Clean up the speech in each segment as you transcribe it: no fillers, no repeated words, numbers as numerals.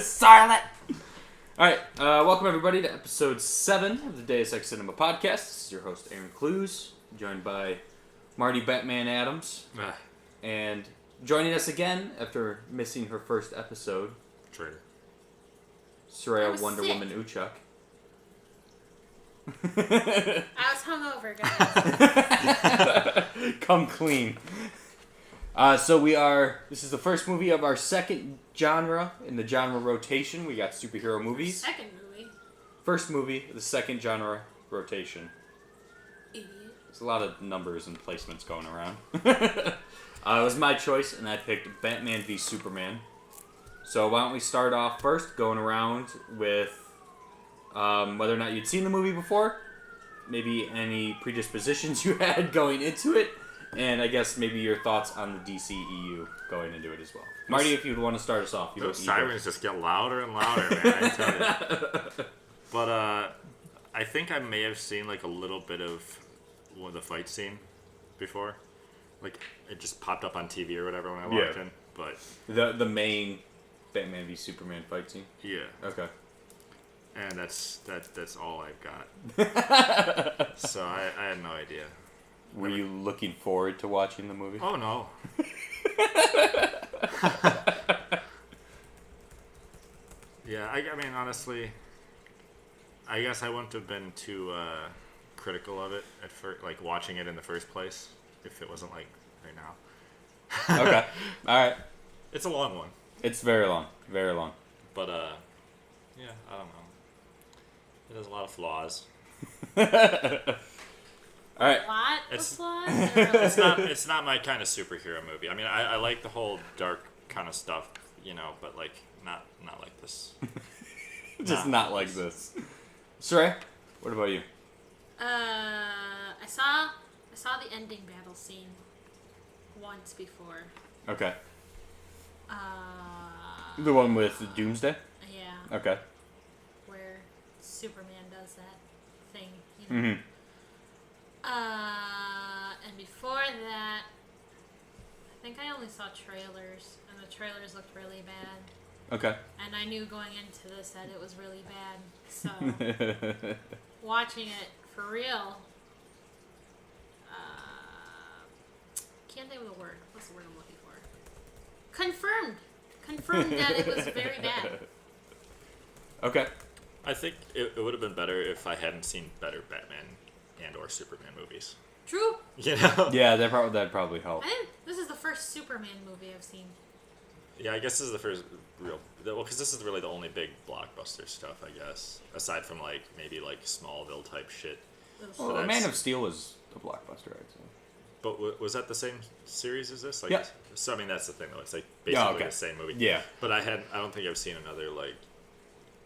Silent! Alright, welcome everybody to episode 7 of the Deus Ex Cinema podcast. This is your host, Aaron Clues, joined by Marty Batman Adams. And joining us again after missing her first episode, Traitor. Sureyya Wonder Woman Uchuk. I was hungover, guys. Come clean. This is the first movie of our second genre in the genre rotation. We got superhero movies. Second movie. First movie, the second genre rotation. Idiot. There's a lot of numbers and placements going around. It was my choice, and I picked Batman v Superman. So why don't we start off first, going around with whether or not you'd seen the movie before, maybe any predispositions you had going into it, and I guess maybe your thoughts on the DCEU going into it as well. Marty, if you'd want to start us off. Those sirens just get louder and louder, man, I tell you. But I think I may have seen like a little bit of one of the fight scene before. Like, it just popped up on TV or whatever when I walked in. But the main Batman v Superman fight scene? Yeah. Okay. And that's all I've got. So I had no idea. Were you looking forward to watching the movie? Oh, no. Yeah, I mean, honestly, I guess I wouldn't have been too critical of it at first, like watching it in the first place, if it wasn't like right now. Okay. All right. It's a long one. It's very long. Very long. But, yeah, I don't know. It has a lot of flaws. All right. What? Flaws? It's not my kind of superhero movie. I mean, I like the whole dark kind of stuff, you know, but like not like this. Just not like this. Sureyya, what about you? I saw the ending battle scene once before. Okay. The one with Doomsday? Yeah. Okay. Where Superman does that thing, you know. Mm-hmm. And before that, I think I only saw trailers, and the trailers looked really bad. Okay. And I knew going into this that it was really bad, so watching it for real, can't think of the word. What's the word I'm looking for? Confirmed that it was very bad. Okay. I think it would have been better if I hadn't seen better Batman and or Superman movies. True. You know? Yeah, that'd probably help. I think this is the first Superman movie I've seen. Yeah, I guess this is the first real... Well, because this is really the only big blockbuster stuff, I guess. Aside from, like, maybe, like, Smallville type shit. Well, Man of Steel was a blockbuster, I'd say. But was that the same series as this? Like, yeah. So, I mean, that's the thing, though. It's, like, basically the same movie. Yeah. But I don't think I've seen another, like,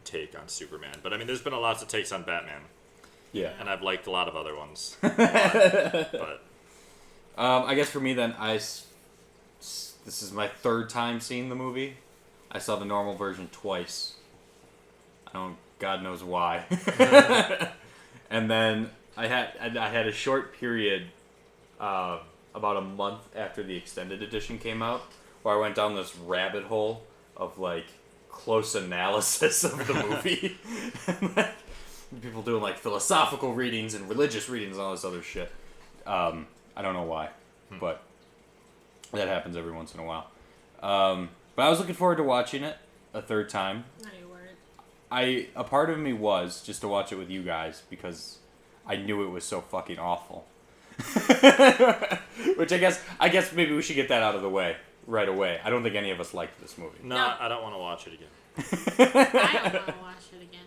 take on Superman. But, I mean, there's been lots of takes on Batman. Yeah. And I've liked a lot of other ones. But... I guess for me, then, this is my third time seeing the movie. I saw the normal version twice. God knows why. And then I had a short period, about a month after the extended edition came out, where I went down this rabbit hole of like close analysis of the movie. And, like, people doing like philosophical readings and religious readings and all this other shit. I don't know why, but that happens every once in a while. But I was looking forward to watching it a third time. No, you weren't. A part of me was just to watch it with you guys because I knew it was so fucking awful. Which I guess maybe we should get that out of the way right away. I don't think any of us liked this movie. No, I don't want to watch it again. I don't want to watch it again.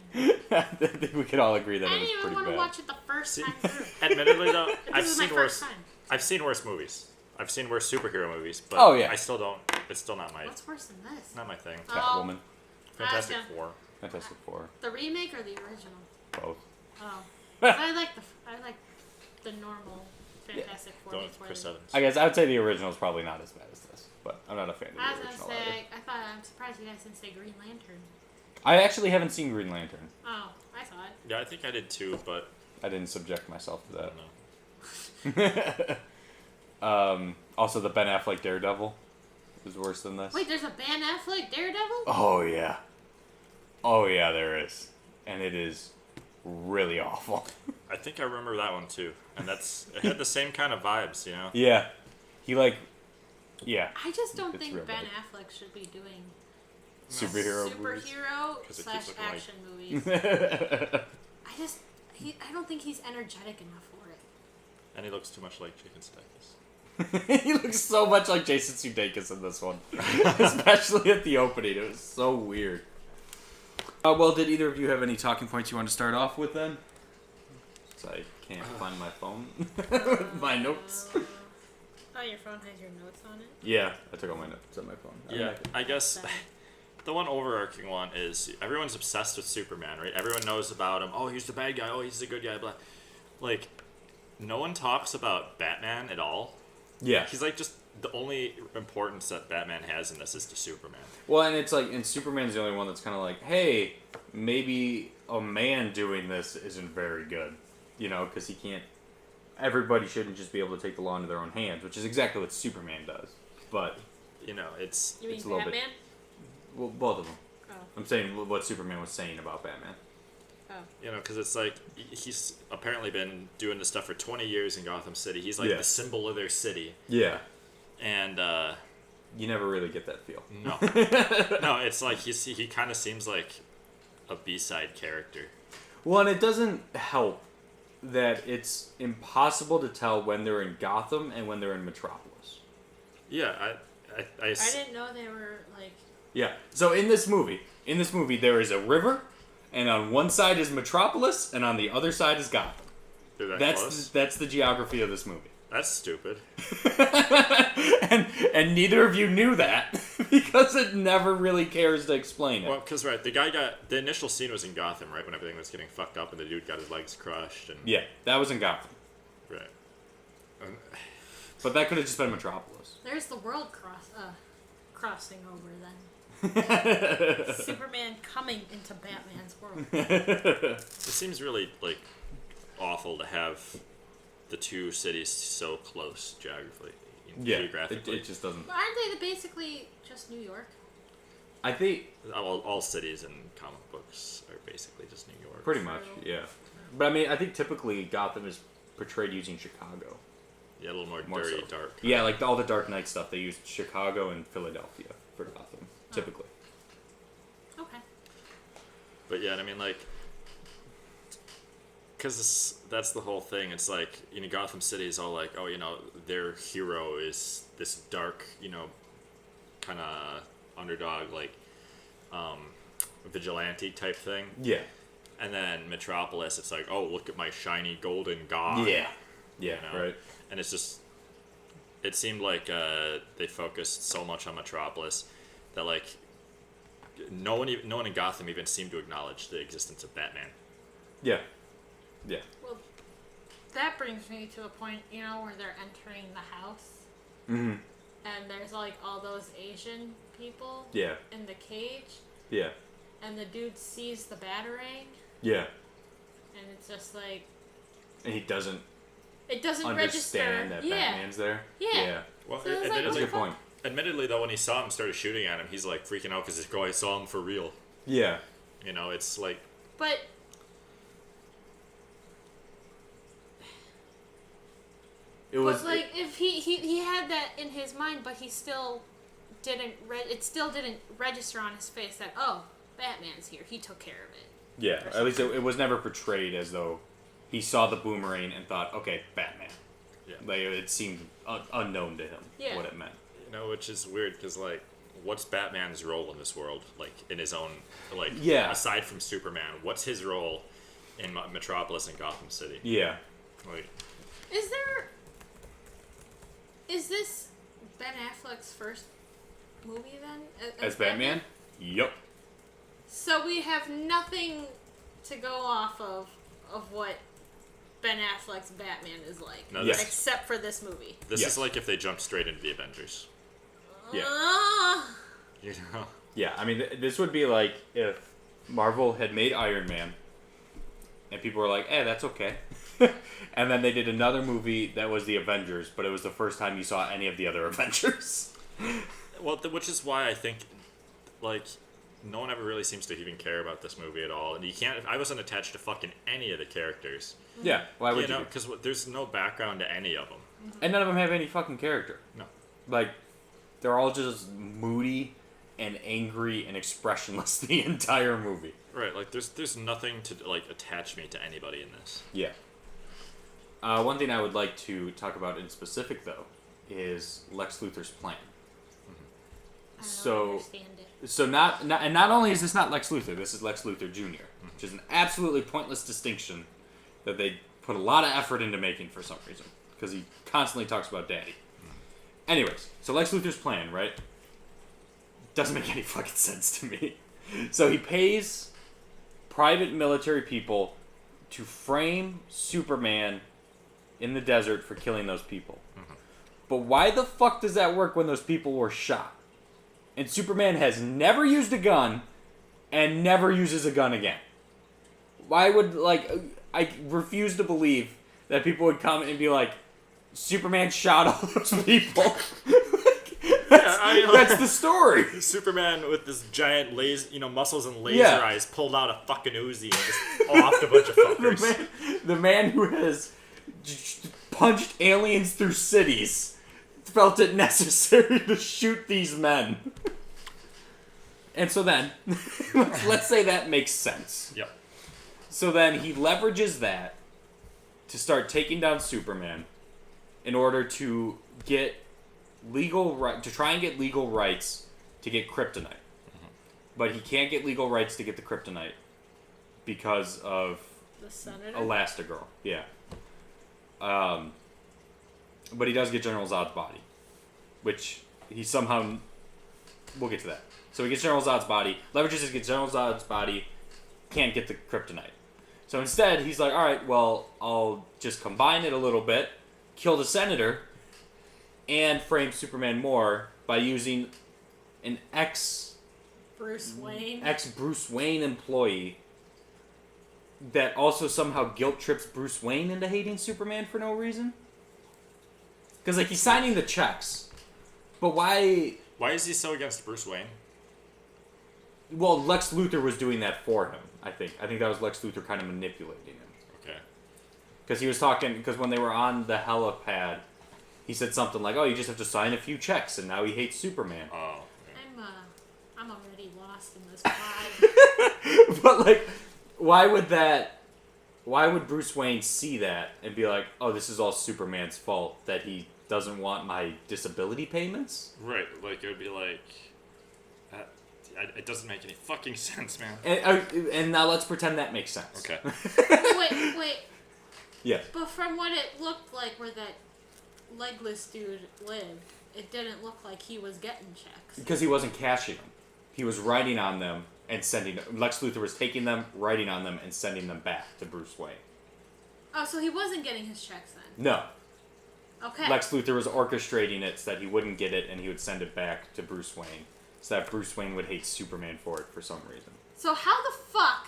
I think we could all agree that it was pretty bad. I didn't even want to watch it the first time through. Admittedly, though, This is my first time. I've seen worse movies. I've seen worse superhero movies, but I still don't. It's still not my. What's worse than this? Not my thing. Catwoman. Fantastic Four. Fantastic Four. The remake or the original? Both. Oh, I like the normal Fantastic Four. Going with Chris Evans. I guess I would say the original is probably not as bad as this, but I'm not a fan of the I was original gonna say, either. I'm surprised you guys didn't say Green Lantern. I actually haven't seen Green Lantern. Oh, I saw it. Yeah, I think I did too, but I didn't subject myself to I that. don't know. Also, the Ben Affleck Daredevil is worse than this. Wait, there's a Ben Affleck Daredevil? Oh, yeah. Oh yeah, there is, and it is really awful. I think I remember that one too, and it had the same kind of vibes, you know. Yeah, he yeah. I just don't It's think real Ben bad. Affleck should be doing Superhero movies. superhero 'Cause it slash keeps looking like- action movies. I don't think he's energetic enough for it. And he looks too much like Chicken Stickers. He looks so much like Jason Sudeikis in this one, especially at the opening. It was so weird. Well, did either of you have any talking points you want to start off with then? So I can't find my phone with my notes. Oh, your phone has your notes on it? Yeah, I took all my notes on my phone. Yeah, I guess the one overarching one is everyone's obsessed with Superman, right? Everyone knows about him. Oh, he's the bad guy. Oh, he's the good guy. Blah. Like, no one talks about Batman at all. Yeah. He's like just the only importance that Batman has in this is to Superman. Well, and it's like, and Superman's the only one that's kind of like, hey, maybe a man doing this isn't very good, you know, because he can't. Everybody shouldn't just be able to take the law into their own hands, which is exactly what Superman does. But You know, it's You mean It's a little bit- Batman? well, both of them. Oh. I'm saying what Superman was saying about Batman. you know, because it's like he's apparently been doing this stuff for 20 years in Gotham City. He's like Yeah. the symbol of their city, Yeah. and You never really get that feel. no, no, it's like he kind of seems like a B-side character. Well, and it doesn't help that it's impossible to tell when they're in Gotham and when they're in Metropolis. Yeah, I I didn't know they were like. Yeah. So in this movie, there is a river, and on one side is Metropolis, and on the other side is Gotham. they're that close. That's the geography of this movie. That's stupid. and neither of you knew that because it never really cares to explain it. Well, because right, the initial scene was in Gotham, right, when everything was getting fucked up and the dude got his legs crushed and Yeah, that was in Gotham, right. but that could have just been Metropolis. There's the world crossing over then. Superman coming into Batman's world. It seems really like awful to have the two cities so close geographically. Yeah, geographically. it just doesn't. But aren't they basically just New York? I think all cities in comic books are basically just New York. pretty much, yeah. But I mean, I think typically Gotham is portrayed using Chicago. Yeah, a little more More dirty, so. dark. Yeah, like all the Dark Knight stuff, they used Chicago and Philadelphia for Gotham, typically. Okay. But yeah, I mean, like, because that's the whole thing. It's like, you know, Gotham City is all like, oh, you know, their hero is this dark, you know, kind of underdog, like, vigilante type thing. Yeah. And then Metropolis, it's like, oh, look at my shiny golden god. Yeah. Yeah, You know? right. And it's just, it seemed like they focused so much on Metropolis that, like, no one in Gotham even seemed to acknowledge the existence of Batman. Yeah. Yeah. Well, that brings me to a point, you know, where they're entering the house, Mm-hmm. and there's like all those Asian people Yeah. in the cage, Yeah. and the dude sees the Batarang, Yeah. and it's just like And he doesn't it doesn't understand register. that Yeah. Batman's there. Yeah. Yeah. Well, So it's like, That's a what good the fuck? point. admittedly, though, when he saw him started shooting at him, he's like freaking out because this guy saw him for real. Yeah. You know, it's like, But It was but like if he had that in his mind, but he still didn't it still didn't register on his face that, oh, Batman's here. He took care of it. yeah. At least it was never portrayed as though he saw the boomerang and thought, okay, Batman. yeah. Like it seemed unknown to him Yeah. what it meant. You know, which is weird because, like, what's Batman's role in this world? Like, in his own, like, Yeah. aside from Superman, what's his role in Metropolis and Gotham City? Yeah. Like, Is this Ben Affleck's first movie then? As Batman? Yup. So we have nothing to go off of what Ben Affleck's Batman is like, No, Yes. except for this movie. this Yes. is like if they jumped straight into the Avengers. Yeah. Ah. You know? Yeah, I mean, this would be like if Marvel had made Iron Man, and people were like, that's okay. And then they did another movie that was the Avengers, but it was the first time you saw any of the other Avengers. Well, which is why I think, like, no one ever really seems to even care about this movie at all. And I wasn't attached to fucking any of the characters. Yeah, why would you? Because there's no background to any of them. And none of them have any fucking character. No. Like, they're all just moody and angry and expressionless the entire movie. Right, like there's nothing to like attach me to anybody in this. Yeah. One thing I would like to talk about in specific, though, is Lex Luthor's plan. I don't understand it. So not only is this not Lex Luthor, this is Lex Luthor Jr., which is an absolutely pointless distinction that they put a lot of effort into making for some reason, because he constantly talks about Daddy. Anyways, so Lex Luthor's plan, right? Doesn't make any fucking sense to me. So he pays private military people to frame Superman in the desert for killing those people. But why the fuck does that work when those people were shot? And Superman has never used a gun and never uses a gun again. Why would, I refuse to believe that people would come and be like, Superman shot all those people. That's the story. Superman with this giant muscles and laser eyes pulled out a fucking Uzi and just offed a bunch of fuckers. The man who has punched aliens through cities felt it necessary to shoot these men. And so then, let's say that makes sense. Yep. So then he leverages that to start taking down Superman in order to get to try and get legal rights to get kryptonite. But he can't get legal rights to get the kryptonite because of The Senator? Elastigirl. Yeah. But he does get General Zod's body, which he somehow... We'll get to that. So he gets General Zod's body, leverages to get General Zod's body, can't get the kryptonite. So instead, he's like, alright, well, I'll just combine it a little bit, kill the Senator, and frame Superman more by using an Bruce Wayne ex-Bruce Wayne employee that also somehow guilt trips Bruce Wayne into hating Superman for no reason. Because, he's signing the checks. But why... Why is he so against Bruce Wayne? Well, Lex Luthor was doing that for him, I think. I think that was Lex Luthor kind of manipulating him. Okay. Because he was talking... Because when they were on the helipad, he said something like, oh, you just have to sign a few checks, and now he hates Superman. Oh. I'm already lost in this plot. But, why would Bruce Wayne see that and be like, oh, this is all Superman's fault that he doesn't want my disability payments? Right, it would be it doesn't make any fucking sense, man. And now let's pretend that makes sense. Okay. Wait. Yeah. But from what it looked like where that legless dude lived, it didn't look like he was getting checks. Because he wasn't cashing them. He was writing on them and sending them. Lex Luthor was taking them, writing on them, and sending them back to Bruce Wayne. Oh, so he wasn't getting his checks then? No. Okay. Lex Luthor was orchestrating it so that he wouldn't get it and he would send it back to Bruce Wayne. So that Bruce Wayne would hate Superman for it for some reason. So how the fuck?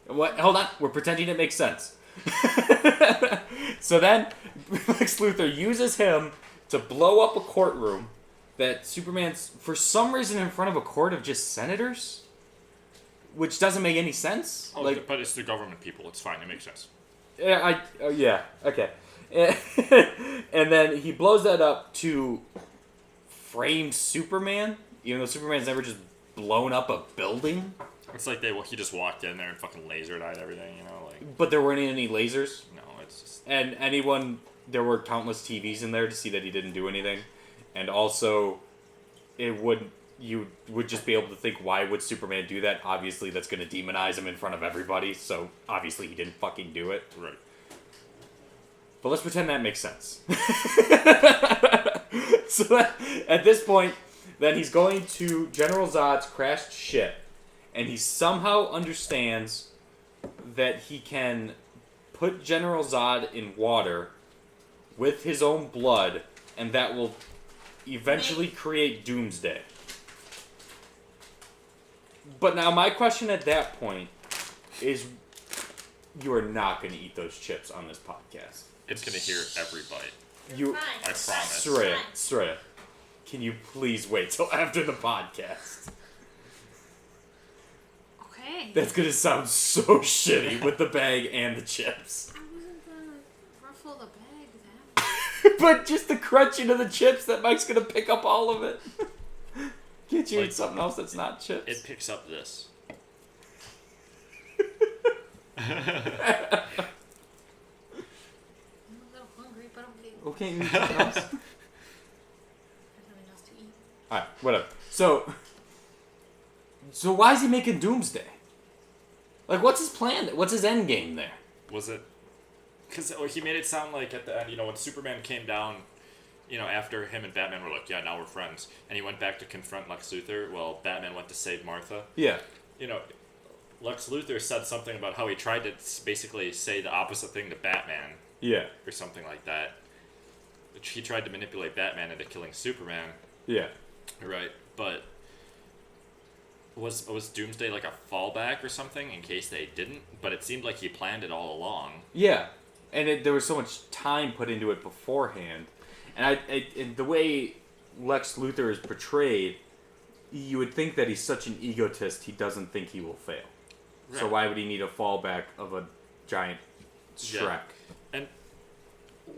What? Hold on. We're pretending it makes sense. So then, Lex Luthor uses him to blow up a courtroom that Superman's, for some reason, in front of a court of just senators? Which doesn't make any sense. Oh, but it's the government people. It's fine. It makes sense. Yeah, yeah, okay. And then he blows that up to frame Superman, even though Superman's never just blown up a building. It's like he just walked in there and fucking lasered-eyed everything, But there weren't any lasers. No, it's just... And there were countless TVs in there to see that he didn't do anything. And also, you would just be able to think, why would Superman do that? Obviously, that's going to demonize him in front of everybody, so obviously he didn't fucking do it. Right. But let's pretend that makes sense. So at this point, then he's going to General Zod's crashed ship, and he somehow understands that he can put General Zod in water with his own blood, and that will eventually create Doomsday. But now my question at that point is, you are not going to eat those chips on this podcast. It's going to hear every bite. Fine. I promise. Sureyya, can you please wait till after the podcast? bag. That's gonna sound so shitty with the bag and the chips. I wasn't gonna ruffle the bag that much. But just the crunching of the chips, that Mike's gonna pick up all of it. Can't you eat something else that's not chips? It picks up this. I'm a little hungry, but okay. Okay, you eat something else? There's nothing else to eat. Alright, whatever. So why is he making Doomsday? Like, what's his plan? What's his end game there? Was it? Because he made it sound like at the end, when Superman came down, after him and Batman were like, yeah, now we're friends, and he went back to confront Lex Luthor. Well, Batman went to save Martha. Yeah. Lex Luthor said something about how he tried to basically say the opposite thing to Batman. Yeah. Or something like that. He tried to manipulate Batman into killing Superman. Yeah. Right, but was Doomsday like a fallback or something in case they didn't? But it seemed like he planned it all along. Yeah. And there was so much time put into it beforehand. And the way Lex Luthor is portrayed, you would think that he's such an egotist, he doesn't think he will fail. Right. So why would he need a fallback of a giant Shrek? Yeah. And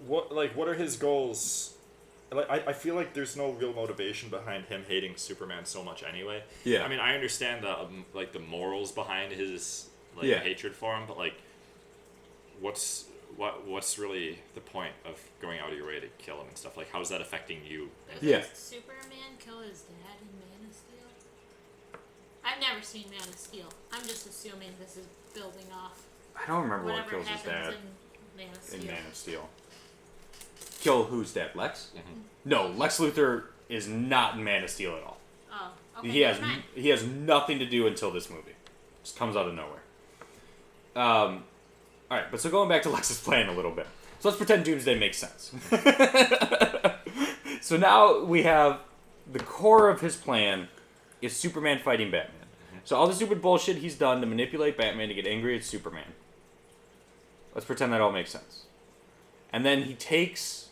what are his goals? Like, I feel like there's no real motivation behind him hating Superman so much anyway. Yeah. I mean, I understand the morals behind his hatred for him, but what's really the point of going out of your way to kill him and stuff? Like, how's that affecting you? Yeah. Did Superman kill his dad in Man of Steel? I've never seen Man of Steel. I'm just assuming this is building off I don't remember what whatever kills his happens dad in Man of Steel. in Man of Steel. Kill whose dad? Lex? Mm-hmm. No, Lex Luthor is not in Man of Steel at all. Oh, okay. He has never mind. he has nothing to do until this movie. Just comes out of nowhere. All right, but so going back to Lex's plan a little bit. So let's pretend Doomsday makes sense. So now we have the core of his plan is Superman fighting Batman. So all the stupid bullshit he's done to manipulate Batman to get angry at Superman. Let's pretend that all makes sense. And then he takes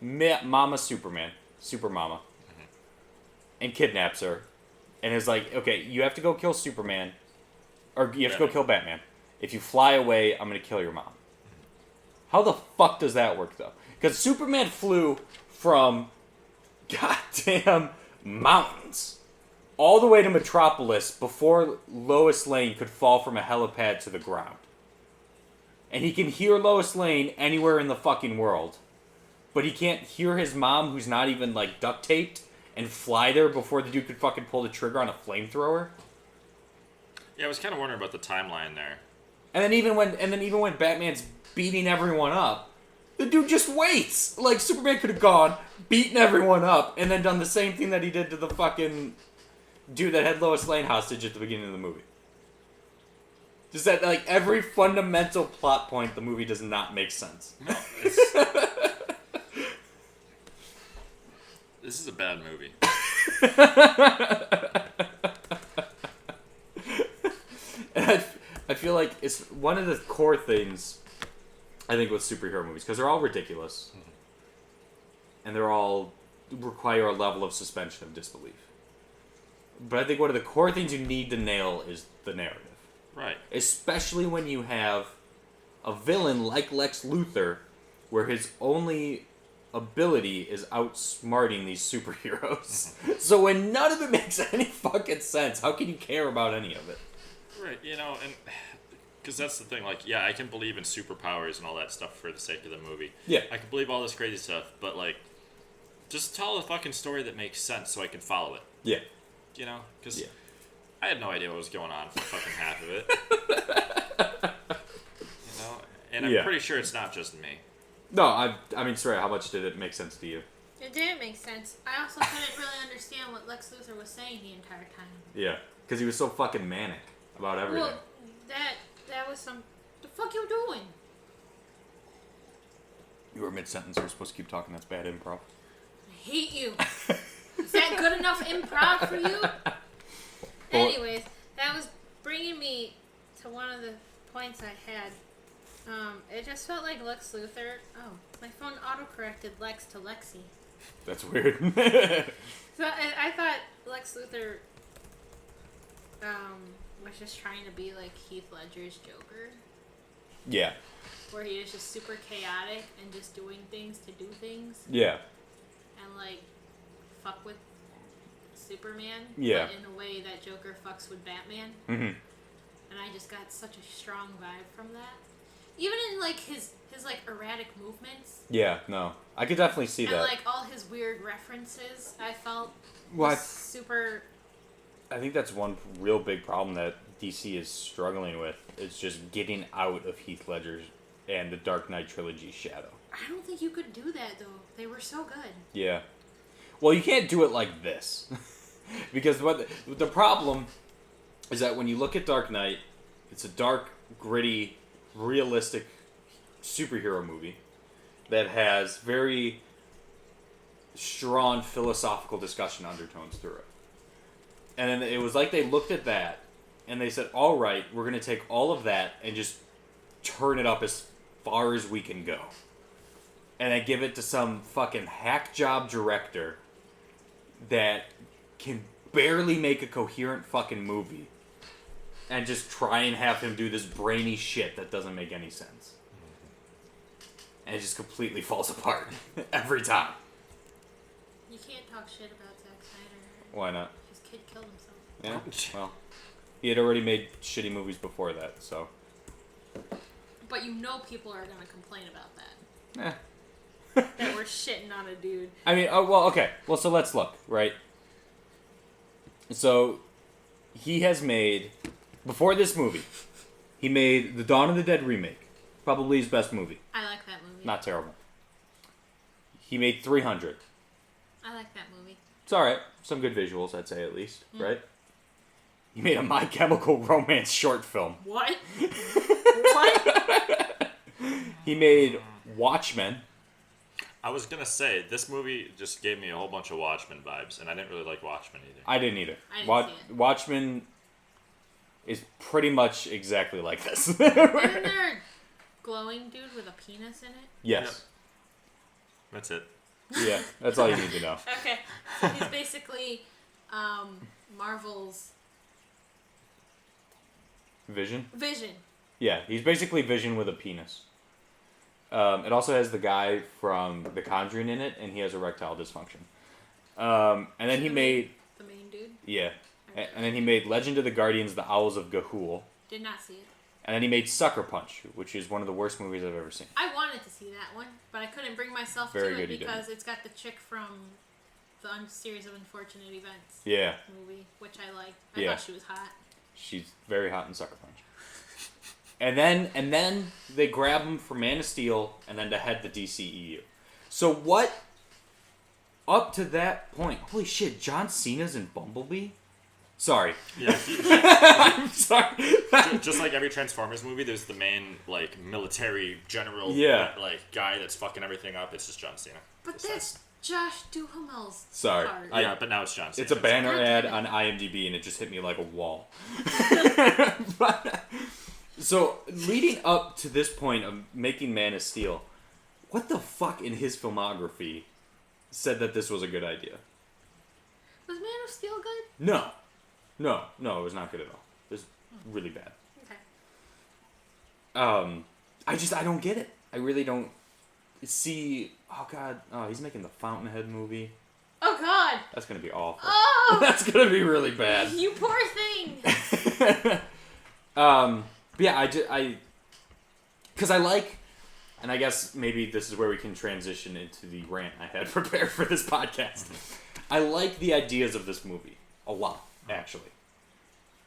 Mama Superman, Super Mama, and kidnaps her. And is like, okay, you have to go kill Superman. Or you have to go kill Batman. If you fly away, I'm going to kill your mom. How the fuck does that work, though? Because Superman flew from goddamn mountains all the way to Metropolis before Lois Lane could fall from a helipad to the ground. And he can hear Lois Lane anywhere in the fucking world. But he can't hear his mom, who's not even, duct taped, and fly there before the dude could fucking pull the trigger on a flamethrower. Yeah, I was kind of wondering about the timeline there. And then even when Batman's beating everyone up, the dude just waits. Like, Superman could have gone, beaten everyone up, and then done the same thing that he did to the fucking dude that had Lois Lane hostage at the beginning of the movie. Just that, every fundamental plot point, the movie does not make sense. No, this is a bad movie. And I feel like it's one of the core things, I think, with superhero movies, because they're all ridiculous. Mm-hmm. And they're all require a level of suspension of disbelief. But I think one of the core things you need to nail is the narrative. Right. Especially when you have a villain like Lex Luthor, where his only ability is outsmarting these superheroes. So when none of it makes any fucking sense, how can you care about any of it? Right, and because that's the thing, I can believe in superpowers and all that stuff for the sake of the movie. Yeah. I can believe all this crazy stuff, but, just tell a fucking story that makes sense so I can follow it. Yeah. Because I had no idea what was going on for fucking half of it. And I'm pretty sure it's not just me. No, I mean, Sureyya, how much did it make sense to you? It didn't make sense. I also couldn't really understand what Lex Luthor was saying the entire time. Yeah, because he was so fucking manic about everything. Well, that was some... The fuck you doing? You were mid-sentence, you were supposed to keep talking, that's bad improv. I hate you. Is that good enough improv for you? Anyways, that was bringing me to one of the points I had. It just felt like Lex Luthor... Oh, my phone auto-corrected Lex to Lexi. That's weird. So I thought Lex Luthor was just trying to be like Heath Ledger's Joker, Yeah. where he is just super chaotic and just doing things to do things. Yeah. And like fuck with Superman. Yeah. But in a way that Joker fucks with Batman. Mm-hmm. And I just got such a strong vibe from that. Even in like his like erratic movements. Yeah, no. I could definitely see And that. like all his weird references, I felt Well, was super. I think that's one real big problem that DC is struggling with. Is just getting out of Heath Ledger's and the Dark Knight trilogy's shadow. I don't think you could do that though. They were so good. Yeah. Well, you can't do it like this. Because the problem is that when you look at Dark Knight, it's a dark, gritty, realistic superhero movie that has very strong philosophical discussion undertones through it. And then it was like they looked at that and they said, all right, we're going to take all of that and just turn it up as far as we can go. And then give it to some fucking hack job director that can barely make a coherent fucking movie and just try and have him do this brainy shit that doesn't make any sense. And it just completely falls apart every time. You can't talk shit about Zack Snyder. Why not? His kid killed himself. Yeah, well, he had already made shitty movies before that, so. But you know people are gonna complain about that. Eh. That we're shitting on a dude. I mean, well, okay. Well, so let's look, right? So, he has made, before this movie, he made the Dawn of the Dead remake. Probably his best movie. I like that movie. Not terrible. He made 300. I like that movie. It's alright. Some good visuals, I'd say, at least, right? He made a My Chemical Romance short film. What? What? He made Watchmen. I was gonna say, this movie just gave me a whole bunch of Watchmen vibes, and I didn't really like Watchmen either. I didn't either. I didn't see it. Watchmen is pretty much exactly like this. Isn't there a glowing dude with a penis in it? Yes. That's it. Yeah, that's all you need to know. Okay. So he's basically Marvel's Vision? Vision. Yeah, he's basically Vision with a penis. It also has the guy from The Conjuring in it, and he has erectile dysfunction. And then he made... The main dude? Yeah. And then he made Legend of the Guardians, The Owls of Ga'Hoole. Did not see it. And then he made Sucker Punch, which is one of the worst movies I've ever seen. I wanted to see that one, but I couldn't bring myself Very to it good, you because it's got the chick from the Series of Unfortunate Events Yeah. movie, which I liked. I Yeah. thought she was hot. She's very hot in Sucker Punch. And then they grab him for Man of Steel and then to head the DCEU. So what, up to that point, holy shit, John Cena's in Bumblebee? Sorry. Yeah. I'm sorry. Just like every Transformers movie, there's the main like military general, Yeah. like guy that's fucking everything up. It's just John Cena. But that's Josh Duhamel's Sorry. part. Yeah, but now it's John Cena. It's a banner God ad damn on IMDb and it just hit me like a wall. So, leading up to this point of making Man of Steel, what the fuck in his filmography said that this was a good idea? Was Man of Steel good? No, it was not good at all. It was really bad. Okay. I don't get it. I really don't see. Oh god, he's making the Fountainhead movie. Oh God. That's gonna be awful. Oh. That's gonna be really bad. You poor thing. But yeah, because I like, and I guess maybe this is where we can transition into the rant I had prepared for this podcast. I like the ideas of this movie a lot, actually.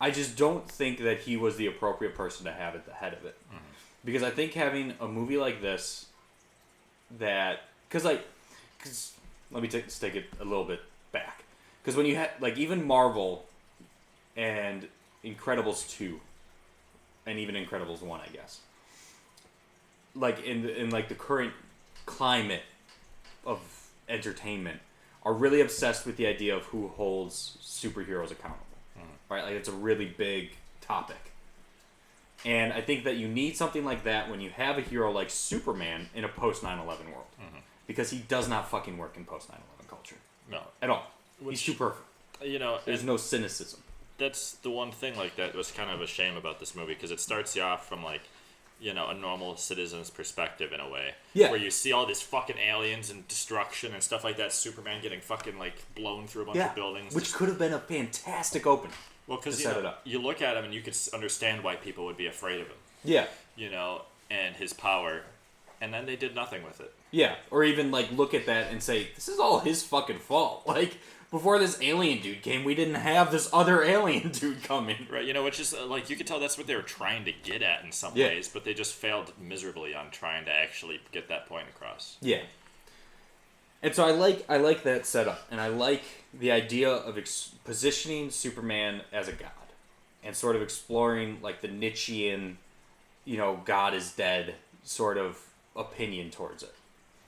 I just don't think that he was the appropriate person to have at the head of it. Mm-hmm. Because I think having a movie like this, because let me take it a little bit back. Because when you had, like, even Marvel and Incredibles 2, and even Incredibles 1, I guess. Like, in like, the current climate of entertainment, are really obsessed with the idea of who holds superheroes accountable. Mm-hmm. Right? Like, it's a really big topic. And I think that you need something like that when you have a hero like Superman in a post 9/11 world. Mm-hmm. Because he does not fucking work in post 9/11 culture. No. At all. He's too perfect. You know, there's no cynicism. that's the one thing like that was kind of a shame about this movie, because it starts you off from like, you know, a normal citizen's perspective in a way. Yeah. Where you see all these fucking aliens and destruction and stuff like that. Superman getting fucking like blown through a bunch of buildings. Which could have been a fantastic opening. Well, because you look at him and you could understand why people would be afraid of him. Yeah. You know, and his power, and then they did nothing with it. Yeah, or even like look at that and say, this is all his fucking fault. Like, before this alien dude came, we didn't have this other alien dude coming. Right, you know, which is, like, you could tell that's what they were trying to get at in some ways, but they just failed miserably on trying to actually get that point across. Yeah. And so I like that setup, and I like the idea of positioning Superman as a god, and sort of exploring, like, the Nietzschean, you know, God is dead sort of opinion towards it.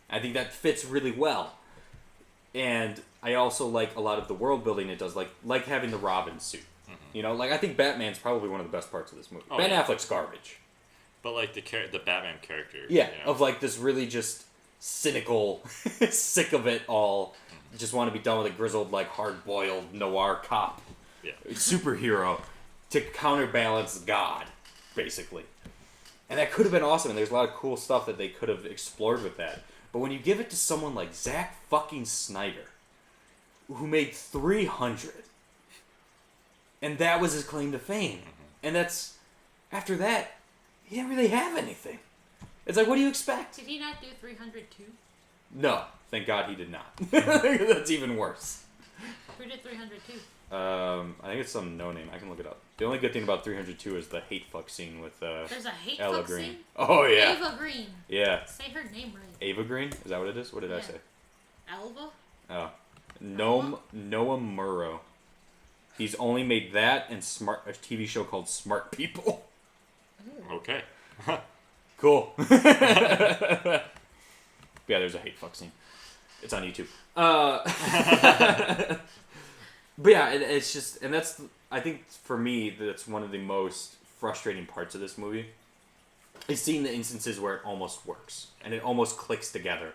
I think that fits really well. And I also like a lot of the world building it does, like having the Robin suit. Mm-hmm. You know, like I think Batman's probably one of the best parts of this movie. Ben Affleck's garbage. But like the Batman character. Yeah, you know? of like this really just cynical, sick of it all, just want to be done with a grizzled, like hard-boiled noir cop. Yeah. Superhero to counterbalance God, basically. And that could have been awesome, and there's a lot of cool stuff that they could have explored with that. But when you give it to someone like Zack fucking Snyder, who made 300, and that was his claim to fame, and that's, after that, he didn't really have anything. It's like, what do you expect? Did he not do 300 too? No, thank God he did not. That's even worse. Who did 300 too? I think it's some no-name. I can look it up. The only good thing about 302 is the hate fuck scene with There's a hate Ella fuck Green. scene? Oh, yeah. Ava Green. Yeah. Say her name right. Ava Green? Is that what it is? What did I say? Alva? Oh. Noah Murrow. He's only made that and a TV show called Smart People. Okay. Cool. Yeah, there's a hate fuck scene. It's on YouTube. But yeah, it's just, and that's, I think for me, that's one of the most frustrating parts of this movie, is seeing the instances where it almost works, and it almost clicks together,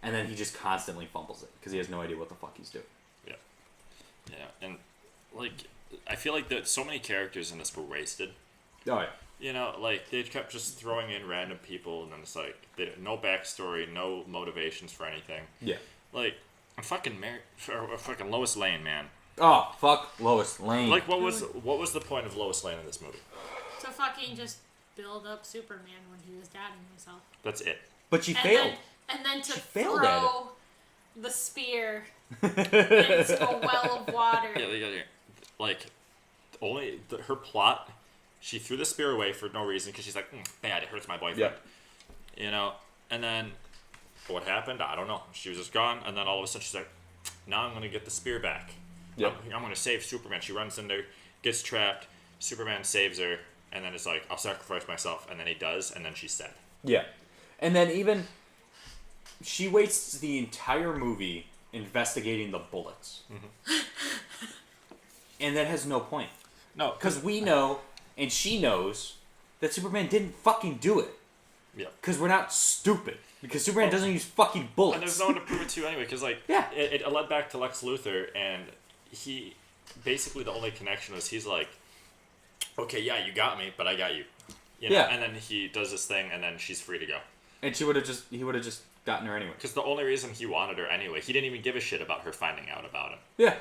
and then he just constantly fumbles it, because he has no idea what the fuck he's doing. Yeah. Yeah, and, like, I feel like that so many characters in this were wasted. Oh, yeah. You know, like, they kept just throwing in random people, and then it's like, no backstory, no motivations for anything. Yeah. Like, fucking Lois Lane, man. Oh, fuck Lois Lane. Like, what was the point of Lois Lane in this movie? To fucking just build up Superman when he was doubting himself. That's it. But she failed. And then to failed at throw the spear into a well of water. Yeah. Like, her plot, she threw the spear away for no reason because she's like, bad, it hurts my boyfriend. Yeah. You know, and then what happened? I don't know. She was just gone, and then all of a sudden she's like, now I'm going to get the spear back. Yep. I'm going to save Superman. She runs in there, gets trapped, Superman saves her, and then it's like, I'll sacrifice myself, and then he does, and then she's sad. Yeah. And then even, she wastes the entire movie investigating the bullets. Mm-hmm. And that has no point. No. Because we know, and she knows, that Superman didn't fucking do it. Yeah. Because we're not stupid. Because Superman doesn't use fucking bullets. And there's no one to prove it to anyway, because, like, it led back to Lex Luthor, and he, basically the only connection was he's like, okay, yeah, you got me, but I got you. You know? Yeah. And then he does this thing, and then she's free to go. And he would have just gotten her anyway. Because the only reason he wanted her anyway, he didn't even give a shit about her finding out about him. Yeah.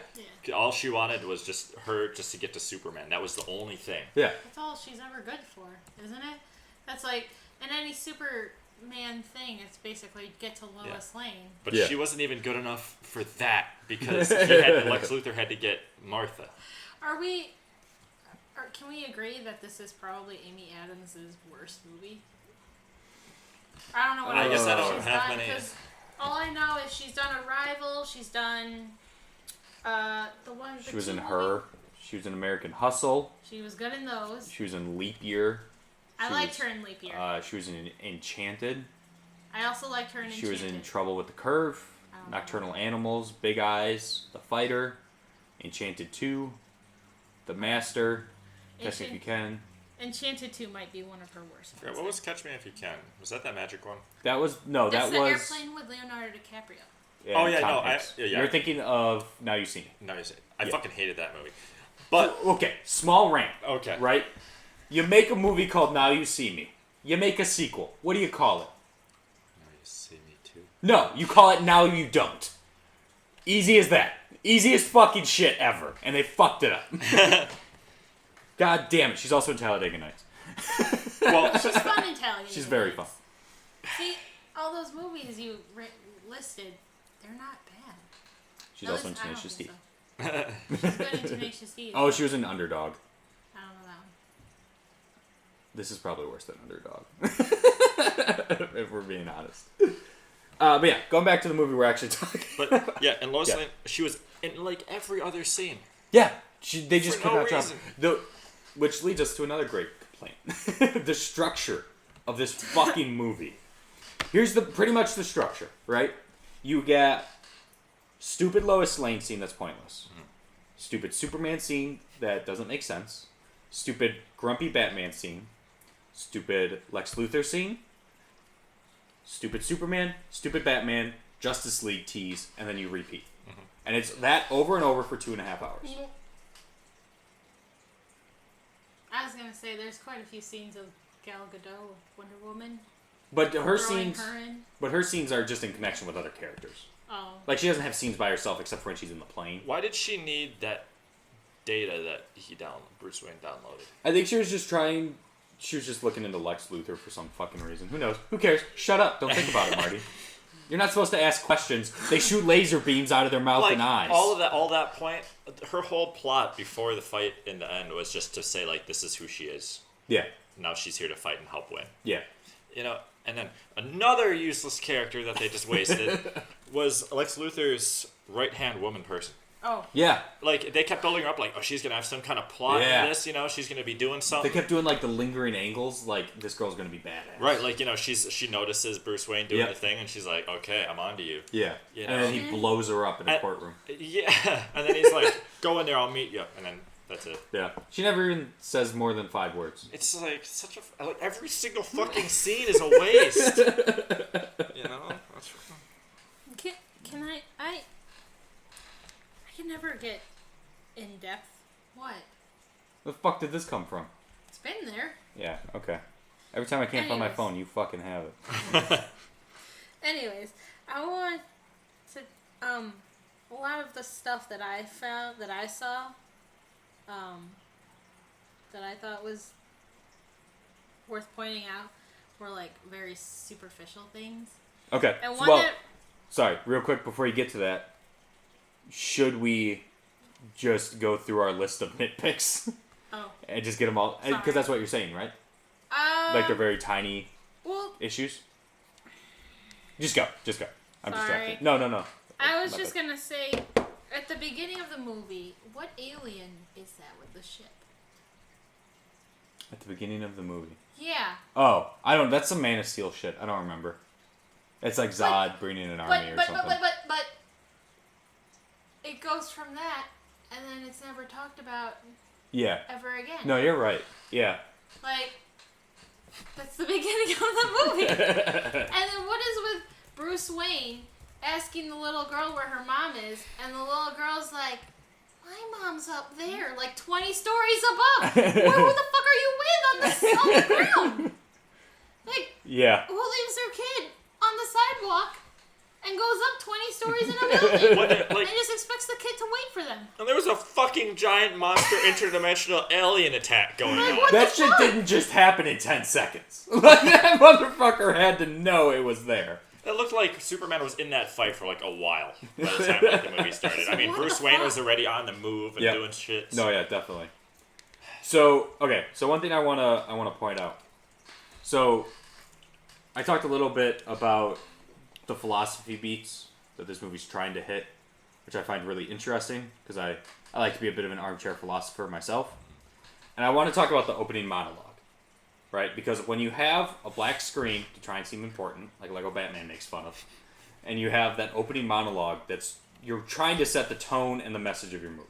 All she wanted was just to get to Superman. That was the only thing. Yeah. That's all she's ever good for, isn't it? That's like, in any Superman thing, it's basically get to Lois Lane. But she wasn't even good enough for that, because Lex Luthor had to get Martha. Can we agree that this is probably Amy Adams' worst movie? I don't know what I guess I don't she's have done, many. because all I know is she's done Arrival, she's done the one. She was in Her. She was in American Hustle. She was good in those. She was in Leap Year. I liked her in Leap Year. She was in Enchanted. I also liked her in Enchanted. She was in Trouble with the Curve, Nocturnal Animals, Big Eyes, The Fighter, Enchanted 2, The Master, Catch Me If You Can. Enchanted 2 might be one of her worst ones. Yeah, what was Catch Me If You Can? Was that magic one? That was That's the airplane with Leonardo DiCaprio. Yeah, oh yeah, no, You're thinking of Now You've Seen It. No, I fucking hated that movie. But okay, small rant. okay, Right? You make a movie called Now You See Me. You make a sequel. What do you call it? Now You See Me Too. No, you call it Now You Don't. Easy as that. Easiest fucking shit ever. And they fucked it up. God damn it. She's also in Talladega Nights. Well, She's fun in Talladega. She's very Nights. fun. See, all those movies you listed, they're not bad. She's At also in least I don't Tenacious think D. so. She's good in Tenacious D. Oh, she was in Underdog. I don't know that one. This is probably worse than Underdog. If we're being honest. But yeah, going back to the movie we're actually talking but yeah, and Lois Yeah. Lane, she was in like every other scene. Yeah, they just For could no not drop reason. which leads us to another great complaint. The structure of this fucking movie. Here's pretty much the structure, right? You get stupid Lois Lane scene that's pointless. Stupid Superman scene that doesn't make sense. Stupid grumpy Batman scene. Stupid Lex Luthor scene. Stupid Superman, stupid Batman, Justice League tease, and then you repeat. And it's that over and over for 2.5 hours. I was gonna say there's quite a few scenes of Gal Gadot with Wonder Woman. But her throwing scenes, her in. but her scenes are just in connection with other characters. Oh. Like she doesn't have scenes by herself except for when she's in the plane. Why did she need that data that Bruce Wayne downloaded? I think she was just trying. She was just looking into Lex Luthor for some fucking reason. Who knows? Who cares? Shut up! Don't think about it, Marty. You're not supposed to ask questions. They shoot laser beams out of their mouth and eyes. all that point, her whole plot before the fight in the end was just to say like, this is who she is. Yeah. Now she's here to fight and help win. Yeah. You know, and then another useless character that they just wasted was Lex Luthor's right-hand woman person. Oh. Yeah. Like, they kept building her up like, oh, she's going to have some kind of plot Yeah. in this, you know, she's going to be doing They something. kept doing like the lingering angles. Like this girl's gonna be badass. Right, like, you know, she notices Bruce Wayne doing Yep. the thing, and she's like, okay, I'm on to you. Yeah. You And then know? he blows her up in a And- courtroom. Yeah, and then he's like, go in there, I'll meet you, and then that's it. Yeah. She never even says more than 5 words. It's like such a like every single fucking scene is a waste. You know? That's Can I can never get in depth. What? The fuck did this come from? It's been there. Yeah. Okay. Every time I can't find my Anyways. phone, you fucking have it. Anyways, I want to a lot of the stuff that I found that I saw that I thought was worth pointing out were like very superficial things. Okay. And so- one well, that sorry, real quick before you get to that, should we just go through our list of nitpicks oh and just get them all? Sorry. Because that's what you're saying, right? Like they're very tiny well issues. Just go. Just go. I'm Sorry. distracted. No. I was My just bad. gonna say at the beginning of the movie, what alien is that with the ship? At the beginning of the movie. Yeah. Oh, I don't. That's some Man of Steel shit. I don't remember. It's like Zod bringing an army or something. But it goes from that, and then it's never talked about Yeah. ever again. No, you're right. Yeah. Like, that's the beginning of the movie. And then what is with Bruce Wayne asking the little girl where her mom is, and the little girl's like, my mom's up there, like 20 stories above. Who the fuck are you with on the ground? Like, Yeah. who leaves their kid on the sidewalk and goes up 20 stories in a building like, and just expects the kid to wait for them? and there was a fucking giant monster interdimensional alien attack going on. What That the shit fuck? didn't just happen in 10 seconds. Like, that motherfucker had to know it was there. It looked like Superman was in that fight for like a while by the time like, the movie started. I mean, What Bruce the Wayne fuck? was already on the move and Yep. doing shit. No, yeah, definitely. So, okay. So one thing I wanna point out. So, I talked a little bit about the philosophy beats that this movie's trying to hit, which I find really interesting because I like to be a bit of an armchair philosopher myself. And I want to talk about the opening monologue, right? Because when you have a black screen to try and seem important, like Lego Batman makes fun of, and you have that opening monologue you're trying to set the tone and the message of your movie.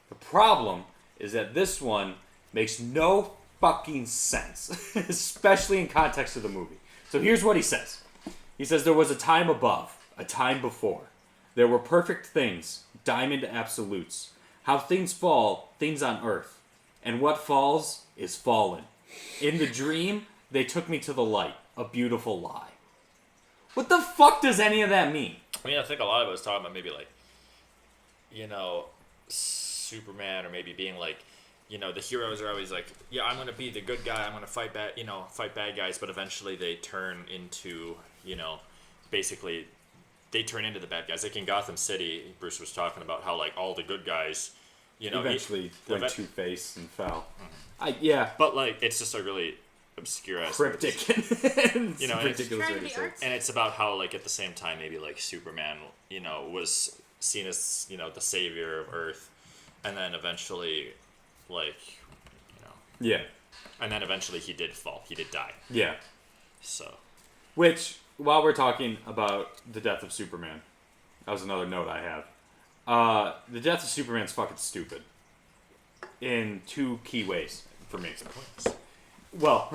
The problem is that this one makes no fucking sense, especially in context of the movie. So here's what he says. He says, there was a time above, a time before. There were perfect things, diamond absolutes. how things fall, things on Earth. And what falls is fallen. In the dream, they took me to the light. A beautiful lie. What the fuck does any of that mean? I mean, I think a lot of it was talking about maybe like, you know, Superman, or maybe being like, you know, the heroes are always like, yeah, I'm gonna be the good guy, I'm gonna fight bad guys, but eventually they turn into, you know, basically they turn into the bad guys. Like in Gotham City, Bruce was talking about how like all the good guys, you know, Eventually went Two-Face and fell. Mm-hmm. But like it's just a really obscure ass cryptic, and you know, ridiculous. And it's about how like at the same time maybe like Superman, you know, was seen as, you know, the savior of Earth, and then eventually, like, you know, yeah, and then eventually he did fall, he did die. Yeah. So, which, while we're talking about the death of Superman, that was another note I have. The death of Superman's fucking stupid in two key ways for me. Well,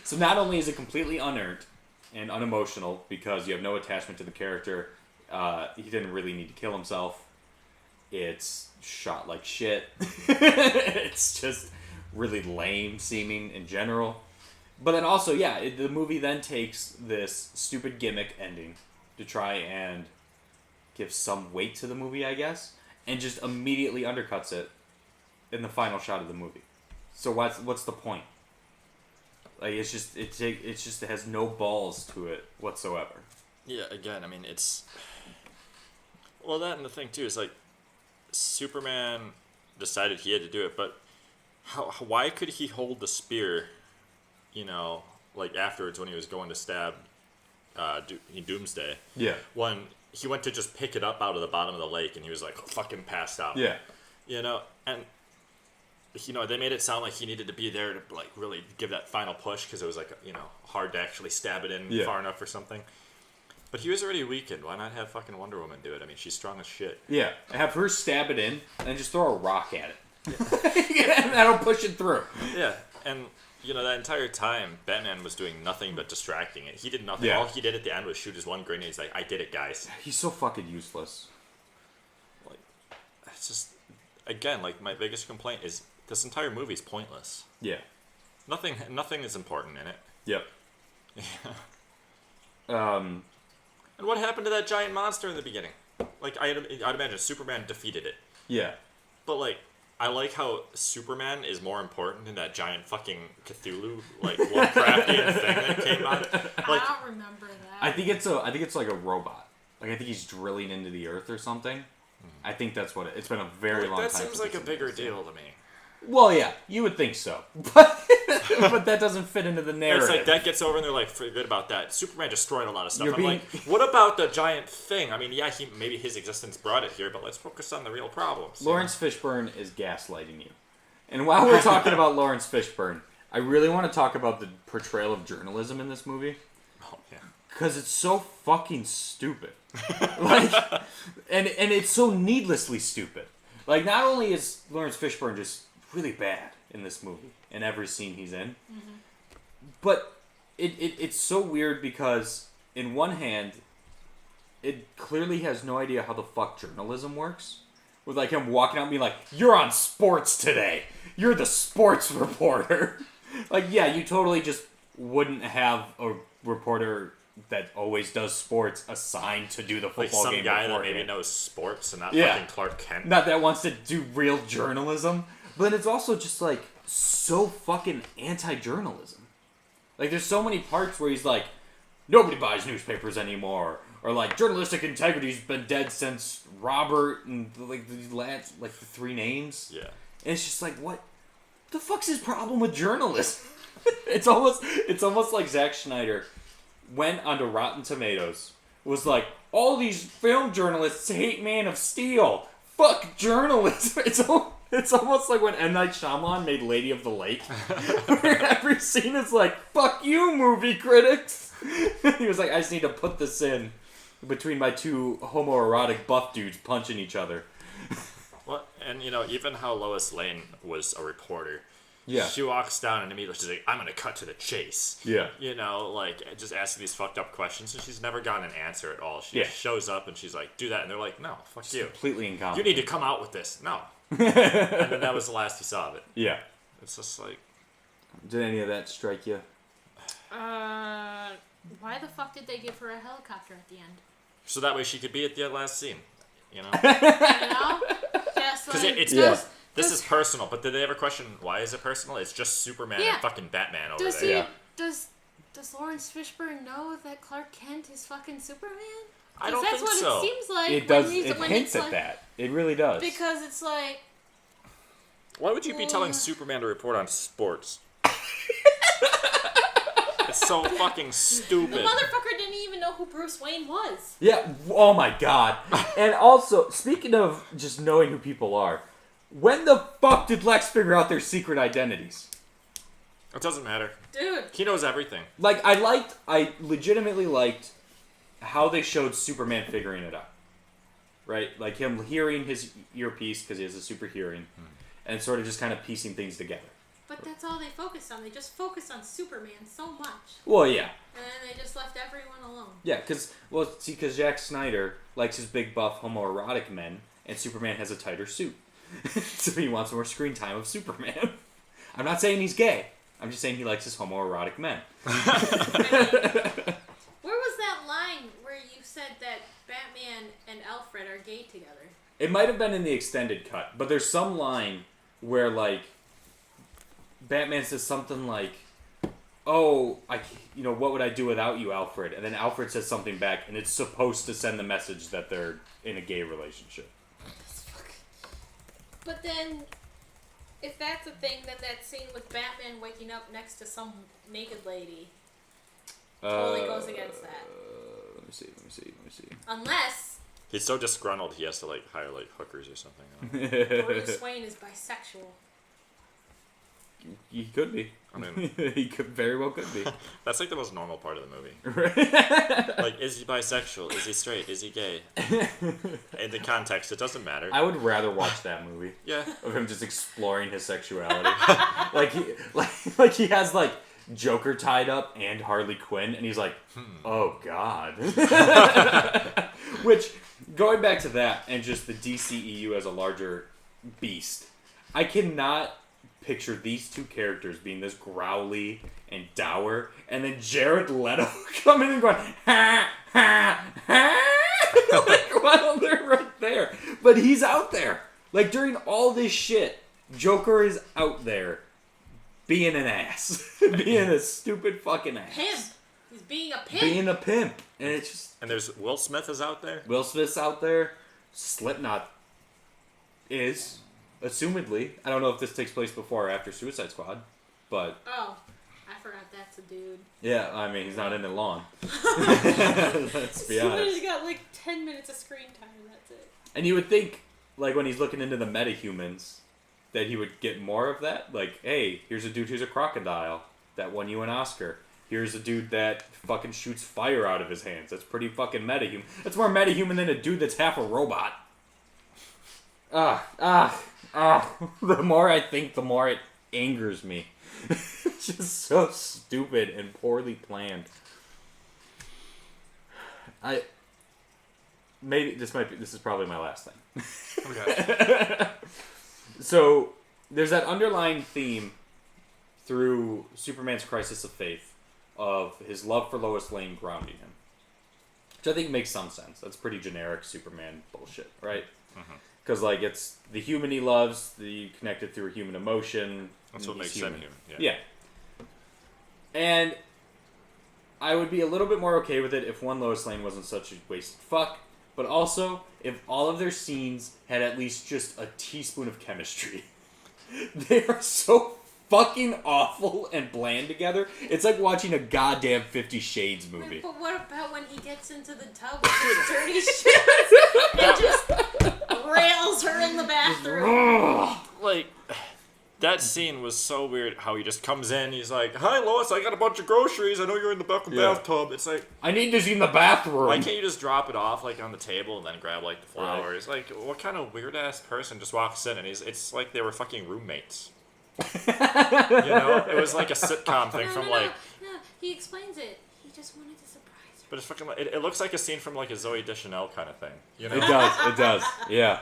so not only is it completely unearned and unemotional because you have no attachment to the character, he didn't really need to kill himself. It's shot like shit. It's just really lame seeming in general. But then also, yeah, the movie then takes this stupid gimmick ending to try and give some weight to the movie, I guess, and just immediately undercuts it in the final shot of the movie. So what's the point? Like it has no balls to it whatsoever. yeah, again, I mean, it's... Well, that and the thing, too, is, like, Superman decided he had to do it, but why could he hold the spear, you know, like, afterwards when he was going to stab Doomsday? Yeah. When he went to just pick it up out of the bottom of the lake, and he was, like, fucking passed out. Yeah. You know, and... You know, they made it sound like he needed to be there to, like, really give that final push because it was, like, you know, hard to actually stab it in far enough or something. But he was already weakened. Why not have fucking Wonder Woman do it? I mean, she's strong as shit. Yeah. Have her stab it in and just throw a rock at it. Yeah. That'll push it through. Yeah. And, you know, that entire time, Batman was doing nothing but distracting it. He did nothing. Yeah. All he did at the end was shoot his one grenade. He's like, I did it, guys. He's so fucking useless. Like, it's just... Again, like, my biggest complaint is... This entire movie's pointless. Yeah. Nothing is important in it. Yep. And what happened to that giant monster in the beginning? Like, I'd imagine Superman defeated it. Yeah. But, like, I like how Superman is more important than that giant fucking Cthulhu, like, Lovecraftian thing that came out. Like, I don't remember that. I think it's like a robot. Like, I think he's drilling into the earth or something. I think that's what it's been a very long time. That seems like a bigger deal to me. Well, yeah, you would think so, but that doesn't fit into the narrative. It's like that gets over, and they're like, "Forget about that." Superman destroyed a lot of stuff. You're I'm like, what about the giant thing? I mean, yeah, maybe his existence brought it here, but let's focus on the real problems. Lawrence Fishburne is gaslighting you. And while we're talking about Lawrence Fishburne, I really want to talk about the portrayal of journalism in this movie. Oh yeah, because it's so fucking stupid. Like, and it's so needlessly stupid. Like, not only is Lawrence Fishburne just really bad in this movie in every scene he's in, but it's so weird because in one hand it clearly has no idea how the fuck journalism works, with like him walking out and being like, you're on sports today, you're the sports reporter. Like, yeah, you totally just wouldn't have a reporter that always does sports assigned to do the football like some game guy that beforehand. maybe knows sports and not Yeah. fucking Clark Kent. Not that wants to do real journalism, but it's also just like so fucking anti-journalism. Like, there's so many parts where he's like, nobody buys newspapers anymore, or like journalistic integrity's been dead since Robert and like the lads, like the three names. Yeah. And it's just like, what the fuck's his problem with journalism? It's almost like Zack Snyder went onto Rotten Tomatoes, was like, all these film journalists hate Man of Steel. Fuck journalism. It's almost like when M. Night Shyamalan made Lady of the Lake. Where every scene is like, fuck you, movie critics. He was like, I just need to put this in between my two homoerotic buff dudes punching each other. Well, and you know, even how Lois Lane was a reporter, Yeah. She walks down and immediately she's like, I'm going to cut to the chase. Yeah. You know, like, just asking these fucked up questions, and she's never gotten an answer at all. She just shows up and she's like, do that. And they're like, no, fuck you. Completely incompetent. You need to come out with this. No. And then that was the last you saw of it. Yeah. It's just like... Did any of that strike you? Why the fuck did they give her a helicopter at the end? So that way she could be at the last scene. You know? You know? Just Because like, this is personal, but did they ever question why is it personal? It's just Superman and fucking Batman over there. Does Lawrence Fishburne know that Clark Kent is fucking Superman? I don't that's think what so. it seems like. It does. When It hints it's at like, that. It really does. Because it's like... Why would you be telling Superman to report on sports? It's so fucking stupid. The motherfucker didn't even know who Bruce Wayne was. Yeah. Oh my god. And also, speaking of just knowing who people are, when the fuck did Lex figure out their secret identities? It doesn't matter. Dude. He knows everything. Like, I legitimately liked how they showed Superman figuring it out. Right? Like him hearing his earpiece, because he has a super hearing, and sort of just kind of piecing things together. But that's all they focused on. They just focused on Superman so much. Well, yeah. And then they just left everyone alone. Yeah, because Zack Snyder likes his big buff homoerotic men, and Superman has a tighter suit. So he wants more screen time of Superman. I'm not saying he's gay. I'm just saying he likes his homoerotic men. Where was that line where you said that Batman and Alfred are gay together? It might have been in the extended cut, but there's some line where, like, Batman says something like, "Oh, what would I do without you, Alfred?" And then Alfred says something back, and it's supposed to send the message that they're in a gay relationship. But then, if that's a thing, then that scene with Batman waking up next to some naked lady totally goes against that. Let me see. Unless He's so disgruntled he has to like hire like hookers or something. Bruce Wayne is bisexual. He could be. I mean, he could very well could be. that's like the most normal part of the movie. Like, is he bisexual? Is he straight? Is he gay? In the context, it doesn't matter. I would rather watch that movie Yeah. of him just exploring his sexuality. like he has like Joker tied up and Harley Quinn, and he's like, oh god. Which, going back to that and just the DCEU as a larger beast, I cannot picture these two characters being this growly and dour, and then Jared Leto coming and going, ha, ha, ha, like, while they're right there. But he's out there. Like, during all this shit, Joker is out there being an ass. Being a stupid fucking ass. Pimp. He's being a pimp. Being a pimp. And it's just... And there's Will Smith is out there. Will Smith's out there. Slipknot is... Assumedly. I don't know if this takes place before or after Suicide Squad, but... Oh, I forgot that's a dude. Yeah, I mean, he's not in it long. Let's be honest. He's got like 10 minutes of screen time and that's it. And you would think, like, when he's looking into the metahumans, that he would get more of that. Like, hey, here's a dude who's a crocodile that won you an Oscar. Here's a dude that fucking shoots fire out of his hands. That's pretty fucking metahuman. That's more metahuman than a dude that's half a robot. The more I think, the more it angers me. It's just so stupid and poorly planned. This is probably my last thing. Okay. So, there's that underlying theme through Superman's crisis of faith of his love for Lois Lane grounding him. Which I think makes some sense. That's pretty generic Superman bullshit, right? Because, like, it's the human he loves, the connected through human emotion. That's what makes human. him human. Yeah. And I would be a little bit more okay with it if one Lois Lane wasn't such a wasted fuck, but also if all of their scenes had at least just a teaspoon of chemistry. They are so fucking awful and bland together. It's like watching a goddamn 50 Shades movie. But what about when he gets into the tub with his dirty shit and just rails her in the bathroom? Like, that scene was so weird how he just comes in, he's like, hi Lois, I got a bunch of groceries, I know you're in the back of the bathtub. It's like, I need this in the bathroom. why can't you just drop it off like on the table and then grab like the flowers? Like, what kind of weird ass person just walks in and it's like they were fucking roommates. You know, it was like a sitcom thing from like. No, he explains it. He just wanted to surprise her. But it's fucking. It looks like a scene from like a Zoe Deschanel kind of thing. You know, It does. It does. Yeah.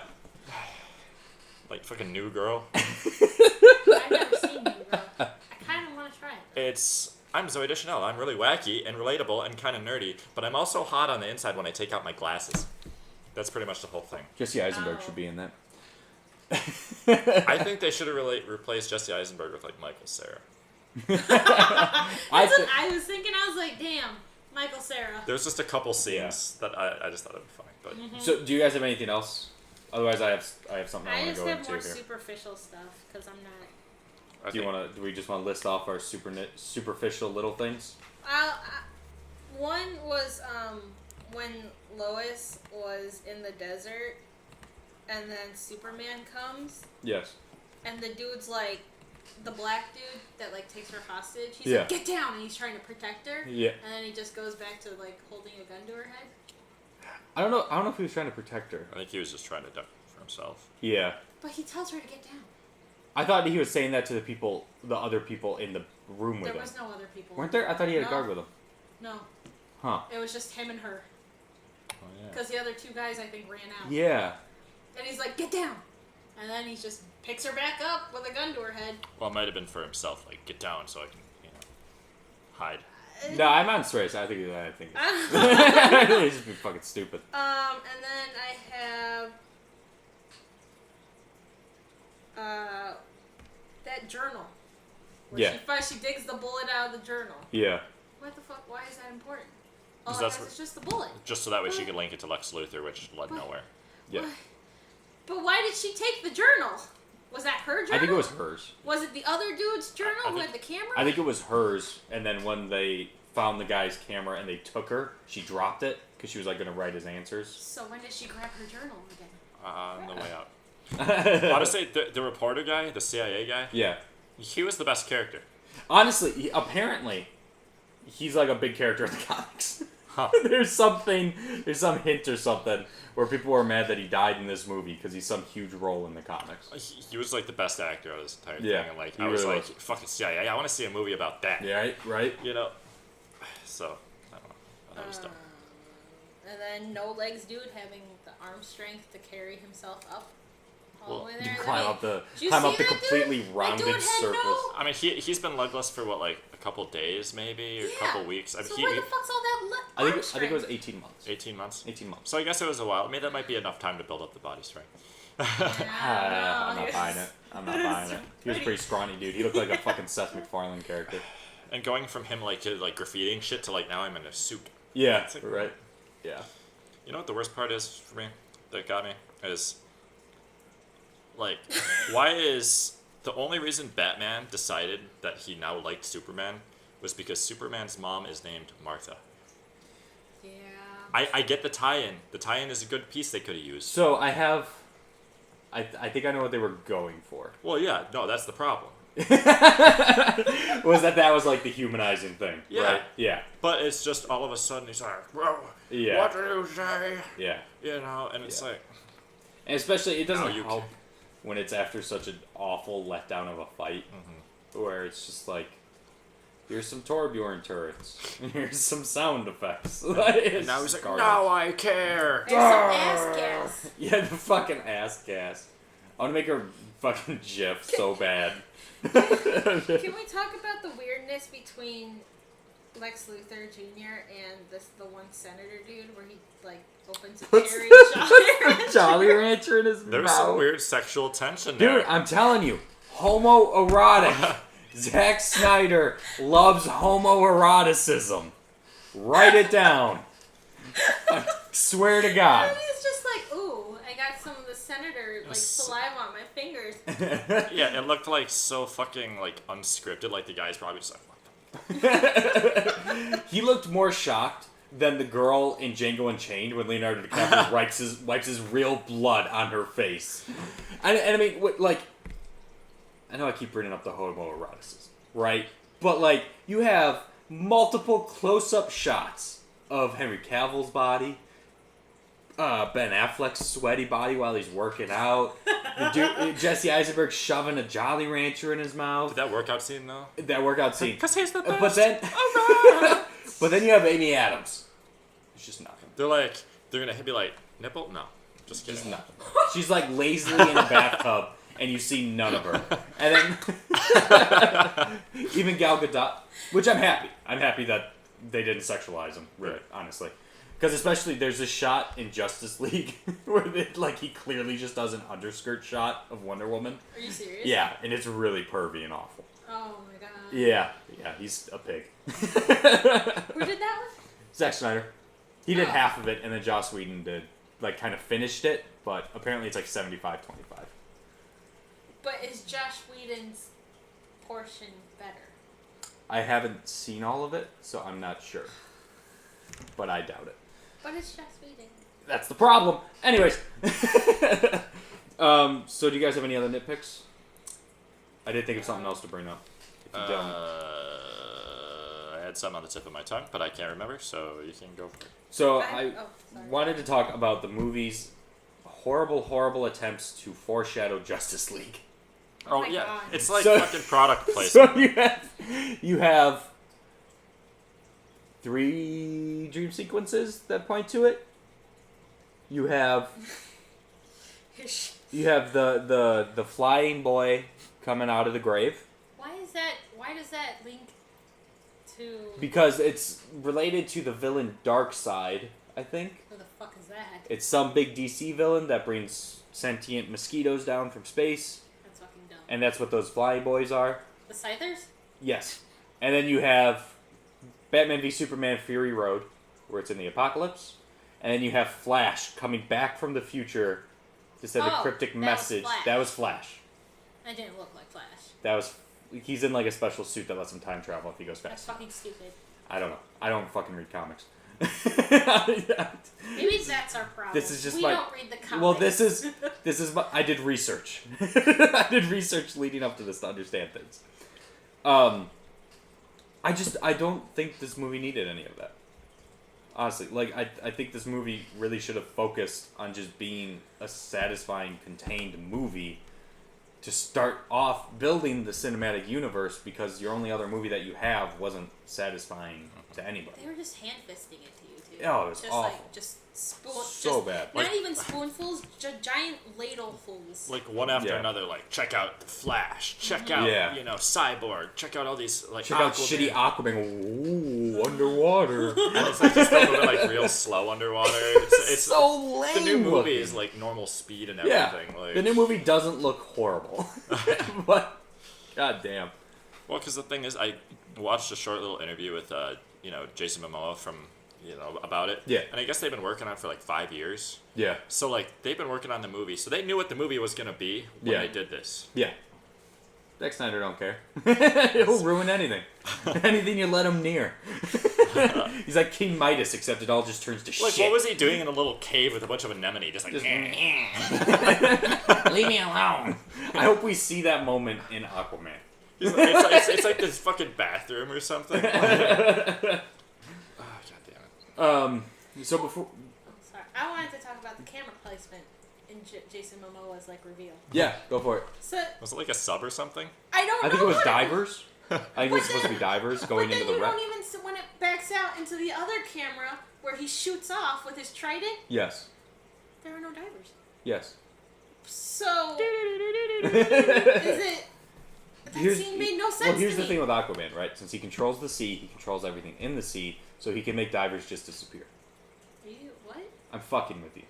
like fucking New Girl. I've never seen New Girl. I kind of want to try it. I'm Zoe Deschanel. I'm really wacky and relatable and kind of nerdy, but I'm also hot on the inside when I take out my glasses. That's pretty much the whole thing. Jesse Eisenberg should be in that. I think they should have replaced Jesse Eisenberg with like Michael Cera. I was thinking, I was like, damn, Michael Cera. There's just a couple scenes that I just thought it'd be funny. But So, do you guys have anything else? Otherwise, I have something I I want just to go have into more here. superficial stuff because I'm not. Do we just want to list off our superficial little things? One was when Lois was in the desert, and then Superman comes, Yes. and the dude's like, the black dude that like takes her hostage. He's Yeah. like, get down, and he's trying to protect her. Yeah. And then he just goes back to like holding a gun to her head. I don't know if he was trying to protect her. I think he was just trying to duck for himself. Yeah. But he tells her to get down. I thought he was saying that to the other people in the room with There him. was no other people. Weren't there? I thought he had a No. guard with him. No, Huh. it was just him and her. Oh yeah. Because the other two guys, I think, ran out. Yeah. And he's like, get down. And then he just picks her back up with a gun to her head. Well, it might have been for himself. Like, get down so I can, hide. No, I'm on Sureyya. I think he's just being fucking stupid. And then I have that journal. Where Yeah. she digs the bullet out of the journal. Yeah. What the fuck? Why is that important? All Because it that's has what- is just the bullet. Just so that way she could link it to Lex Luthor, which led nowhere. Yeah. Why? But why did she take the journal? Was that her journal? I think it was hers. Was it the other dude's journal I who think- had the camera? I think it was hers, and then when they found the guy's camera and they took her, she dropped it because she was like gonna write his answers. So when did she grab her journal again? On the way out. Honestly, the reporter guy, the CIA guy, Yeah. he was the best character. Honestly, apparently, he's like a big character in the comics. Huh. There's some hint or something where people were mad that he died in this movie because he's some huge role in the comics. He was like the best actor of this entire Yeah, thing, and like he I was really like, fucking CIA, I want to see a movie about that. Yeah, right? You know. So I don't know. I thought it was dumb. And then no legs dude having the arm strength to carry himself up all the way You there. climb up the Did you climb see up the that dude? completely That rounded dude had surface. no- I mean, he's been legless for what, like a couple days maybe, or a couple weeks. I mean, So where the fuck's all that I arm think strength? it was 18 months. 18 months. 18 months. So I guess it was a while. I mean, that might be enough time to build up the body strength. I'm not buying it. I'm not buying it. He was a pretty- pretty scrawny dude. He looked like a fucking Seth MacFarlane character. And going from him like to like graffitiing shit to like now I'm in a suit. Yeah, It's like- right. Yeah. You know what the worst part is for me that got me is like why is the only reason Batman decided that he now liked Superman was because Superman's mom is named Martha. Yeah. I get the tie-in. The tie-in is a good piece they could have used. So I think I know what they were going for. Well, yeah, no, that's the problem. Was that was like the humanizing thing, Yeah. right? Yeah. But it's just all of a sudden he's like, "Whoa, Yeah. what do you say?" Yeah. You know, and it's Yeah. like, And especially, it doesn't No, you help can't. when it's after such an awful letdown of a fight, where it's just like, here's some Torbjorn turrets, and here's some sound effects. and now he's like, garbage. "Now I care." There's some ass gas. Yeah, the fucking ass gas. I want to make a fucking GIF so bad. Can we talk about the weirdness between Lex Luthor Jr. and the one senator dude where he like opens a What's cherry the Jolly Rancher in his There's mouth? some weird sexual tension Dude, there. I'm telling you, homoerotic. Zack Snyder loves homoeroticism. Write it down. I swear to God. And he's just like, ooh, I got some of the senator like saliva on my fingers. Yeah, it looked like so fucking like unscripted. Like the guy's probably just like, "What the?" He looked more shocked than the girl in Django Unchained when Leonardo DiCaprio wipes his real blood on her face. And I mean, like, I know I keep bringing up the homoeroticism, right? But like, you have multiple close-up shots of Henry Cavill's body, Ben Affleck's sweaty body while he's working out, Jesse Eisenberg shoving a Jolly Rancher in his mouth. Did that workout scene though? That workout scene. Because he's the best. But then, but then you have Amy Adams. It's just nothing. They're gonna be like, nipple? No, just kidding. Just nothing. She's like lazily in a bathtub, and you see none of her. And then even Gal Gadot, which I'm happy. I'm happy that they didn't sexualize him. Really, honestly. Because especially there's a shot in Justice League where he clearly just does an underskirt shot of Wonder Woman. Are you serious? Yeah, and it's really pervy and awful. Oh my god. Yeah, he's a pig. Who did that one? Zack Snyder. He did half of it, and then Joss Whedon did, kind of finished it, but apparently it's 75-25. But is Josh Whedon's portion better? I haven't seen all of it, so I'm not sure. But I doubt it. But it's Joss Whedon. That's the problem. Anyways. So do you guys have any other nitpicks? I did think of something else to bring up. If you don't. I had some on the tip of my tongue, but I can't remember, so you can go for it. So Sorry. wanted to talk about the movie's horrible attempts to foreshadow Justice League. Oh Oh, my yeah. God. It's like So- fucking product placement. So you have 3 dream sequences that point to it. You have the flying boy coming out of the grave. Why does that link to... Because it's related to the villain Darkseid, I think. Who the fuck is that? It's some big DC villain that brings sentient mosquitoes down from space. That's fucking dumb. And that's what those flying boys are. The Scythers? Yes. And then you have Batman v Superman Fury Road, where it's in the apocalypse. And then you have Flash coming back from the future to send a cryptic that was message. Flash. That was Flash. That didn't look like Flash. That was... He's in a special suit that lets him time travel if he goes That's fast. fucking stupid. I don't know. I don't fucking read comics. Maybe that's our problem. This is just we my... don't read the comics. Well, this is my... I did research. I did research leading up to this to understand things. I don't think this movie needed any of that. Honestly, I think this movie really should have focused on just being a satisfying, contained movie to start off building the cinematic universe, because your only other movie that you have wasn't satisfying to anybody. They were just hand-fisting it to you, too. Oh, it was just awful. So bad. Not even spoonfuls, giant ladlefuls. One after Yeah. another, check out Flash, check out, Cyborg, check out all these, Check out shitty Aquaman. Ooh, underwater. And it's just moving real slow underwater. It's so lame. The new movie looking. is normal speed and Yeah, everything. the new movie doesn't look horrible, but goddamn. Well, because the thing is, I watched a short little interview with Jason Momoa from about it. Yeah. And I guess they've been working on it for 5 years. Yeah, So they've been working on the movie, so they knew what the movie was gonna be when Yeah. they did this. yeah. Zack Snyder don't care. He'll ruin anything, anything you let him near. He's like King Midas, except it all just turns to shit. What was he doing in a little cave with a bunch of anemone? Just Leave me alone. I hope we see that moment in Aquaman. it's like this fucking bathroom or something. God damn it. So before, Sorry. I wanted to talk about the camera placement in Jason Momoa's reveal. yeah, go for it. So Was it a sub or something? I don't know. I think it was what divers. I think it was supposed to be divers going but then into the you wreck. don't even when it backs out into the other camera where he shoots off with his trident. Yes, There are no divers. yes. So is it? That Here's- scene made no sense. Well, here's to the me. thing with Aquaman, right? Since he controls the sea, he controls everything in the sea, so he can make divers just disappear. What? I'm fucking with you.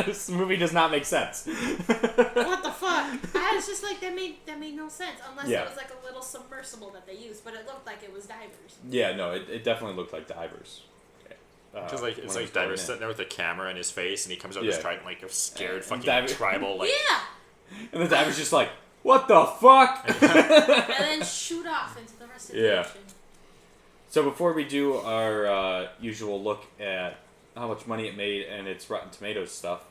This movie does not make sense. What the fuck? I was just that made no sense unless Yeah. it was a little submersible that they used, but it looked like it was divers. Yeah, no, it definitely looked like divers. Because when it's it was Diver's going in. sitting there with a camera in his face, and he comes out Yeah. just trying a scared fucking Diver- tribal Yeah, And the diver's just like, what the fuck? and then shoot off into the rest of the Yeah. ocean. So before we do our usual look at how much money it made and its Rotten Tomatoes stuff,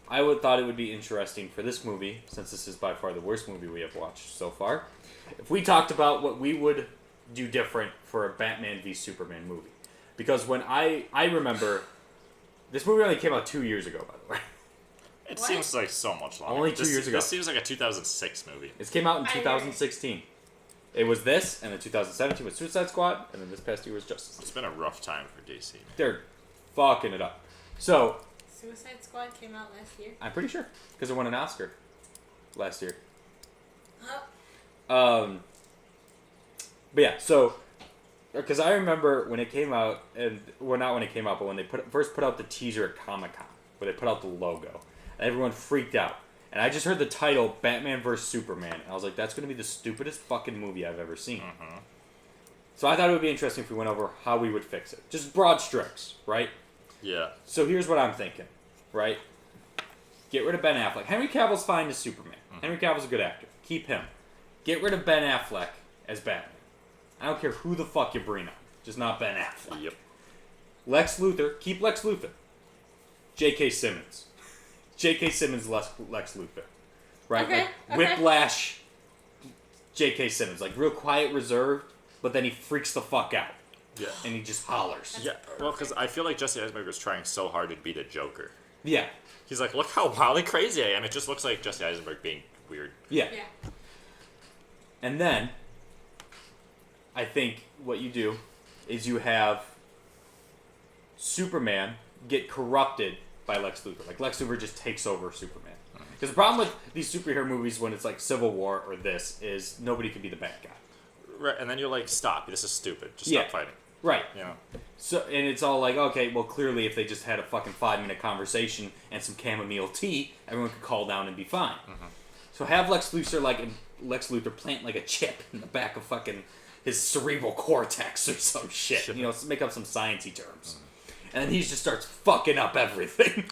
I thought it would be interesting for this movie, since this is by far the worst movie we have watched so far, if we talked about what we would do different for a Batman v Superman movie. Because when I remember, this movie only came out 2 years ago, by the way. It What? seems like so much longer. Only 2 years ago. This seems like a 2006 movie. It came out in I agree. 2016. It was this, and then 2017 was Suicide Squad, and then this past year was Justice League. It's been a rough time for DC. They're fucking it up. So, Suicide Squad came out last year. I'm pretty sure, because it won an Oscar last year. Oh, But yeah, so, because I remember when it came out, and well, not when it came out, but when they first put out the teaser at Comic-Con, where they put out the logo, and everyone freaked out. And I just heard the title, Batman vs. Superman, and I was like, that's going to be the stupidest fucking movie I've ever seen. Mm-hmm. So I thought it would be interesting if we went over how we would fix it. Just broad strokes, right? Yeah. So here's what I'm thinking, right? Get rid of Ben Affleck. Henry Cavill's fine as Superman. Henry Cavill's a good actor. Keep him. Get rid of Ben Affleck as Batman. I don't care who the fuck you bring up. Just not Ben Affleck. Yep. Lex Luthor. Keep Lex Luthor. J.K. Simmons. J.K. Simmons, Lex Luthor. Right? Okay, Like, okay. Whiplash, J.K. Simmons. Like, real quiet, reserved, but then he freaks the fuck out. Yeah. And he just hollers. Yeah. Well, because I feel like Jesse Eisenberg was trying so hard to be the Joker. Yeah. He's like, look how wildly crazy I am. It just looks like Jesse Eisenberg being weird. Yeah. yeah. And then, I think what you do is you have Superman get corrupted by Lex Luthor. Like, Lex Luthor just takes over Superman. Because the problem with these superhero movies when it's like Civil War or this is nobody can be the bad guy. Right. And then you're like, stop. This is stupid. Just Yeah. stop fighting. Right. You know? So, and it's all like, okay, well, clearly if they just had a fucking 5-minute conversation and some chamomile tea, everyone could calm down and be fine. Mm-hmm. So have Lex Luthor plant like a chip in the back of fucking his cerebral cortex or some shit. You know, make up some sciencey terms. And then he just starts fucking up everything.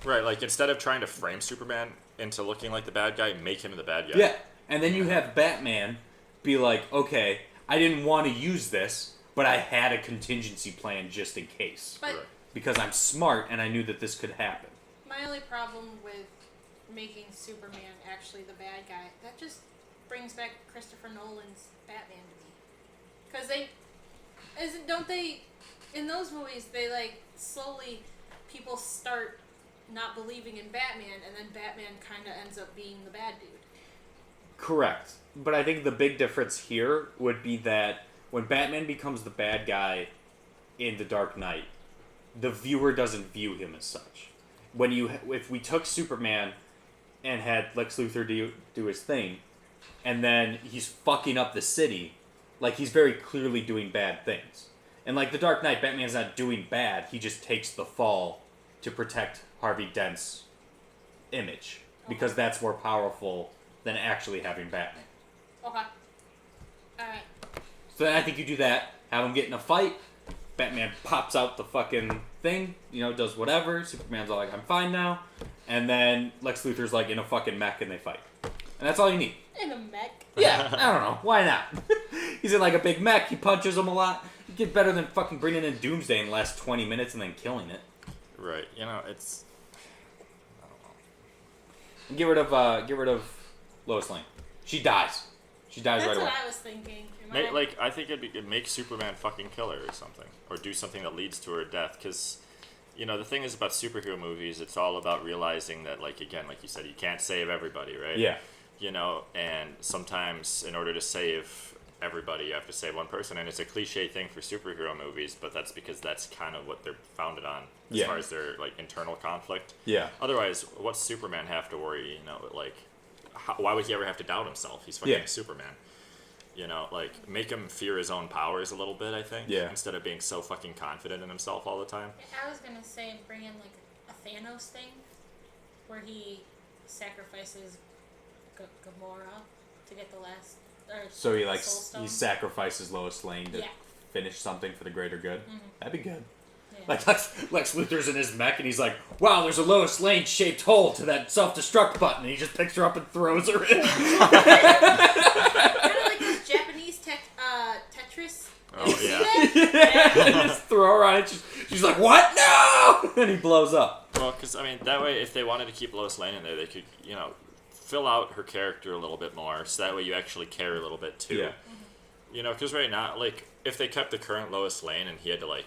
Right. Like, instead of trying to frame Superman into looking like the bad guy, make him the bad guy. Yeah. And then you have Batman be like, okay, I didn't want to use this, but I had a contingency plan just in case. But Right. Because I'm smart and I knew that this could happen. my only problem with making Superman actually the bad guy, that just brings back Christopher Nolan's Batman to me. Because don't they, in those movies, they like, slowly, people start not believing in Batman, and then Batman kind of ends up being the bad dude. Correct. But I think the big difference here would be that when Batman becomes the bad guy in The Dark Knight, the viewer doesn't view him as such. If we took Superman and had Lex Luthor do his thing, and then he's fucking up the city, like, he's very clearly doing bad things. And like The Dark Knight, Batman's not doing bad, he just takes the fall to protect Harvey Dent's image. Because that's more powerful than actually having Batman. Okay. Alright. So then I think you do that, have him get in a fight, Batman pops out the fucking thing, you know, does whatever, Superman's all like, I'm fine now, and then Lex Luthor's like in a fucking mech and they fight. And that's all you need. In a mech. Yeah, I don't know, why not? He's in like a big mech, he punches him a lot. You get better than fucking bringing in Doomsday in the last 20 minutes and then killing it. Right. You know, it's... Get rid of Lois Lane. She dies. She dies That's right away. what I was thinking. Like, I think it'd make Superman fucking kill her or something. Or do something that leads to her death. Because, you know, the thing is about superhero movies, it's all about realizing that, like, again, like you said, you can't save everybody, right? Yeah. You know, and sometimes in order to save everybody, you have to save one person. And it's a cliche thing for superhero movies, but that's because that's kind of what they're founded on as Yeah. far as their, like, internal conflict. Yeah. Otherwise, what's Superman have to worry, you know, like, why would he ever have to doubt himself? He's fucking Yeah. Superman. You know, like, make him fear his own powers a little bit, I think. Yeah. Instead of being so fucking confident in himself all the time. I was gonna say bring in like a Thanos thing, where he sacrifices Gamora to get the last. So he Soul like Stone. he sacrifices Lois Lane to Yeah. finish something for the greater good. That'd be good. Yeah. Like Lex Luthor's in his mech and he's like, "Wow, there's a Lois Lane shaped hole to that self-destruct button." And he just picks her up and throws her in. Kind of like those Japanese Tetris. Oh, You see yeah. that? Just throw her on it. She's like, "What? No!" And he blows up. Well, because, I mean, that way, if they wanted to keep Lois Lane in there, they could, you know, fill out her character a little bit more, so that way you actually care a little bit, too. Yeah. You know, because right now, like, if they kept the current Lois Lane and he had to, like,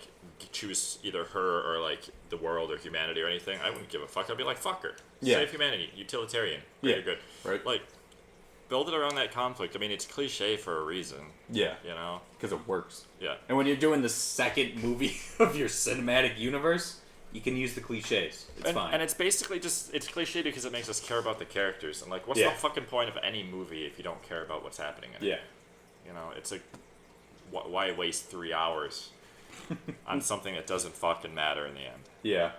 choose either her or, like, the world world or humanity or anything, I wouldn't give a fuck. I'd be like, fuck her. Yeah. Save humanity. Utilitarian. Yeah. Very good. Right. Like, build it around that conflict. I mean, it's cliche for a reason. Yeah. You know? Because it works. Yeah. And when you're doing the second movie of your cinematic universe, you can use the cliches. It's fine. And it's basically just, it's cliche because it makes us care about the characters. And, like, what's Yeah. the fucking point of any movie if you don't care about what's happening in it? Yeah. You know, it's like, why waste 3 hours on something that doesn't fucking matter in the end? Yeah.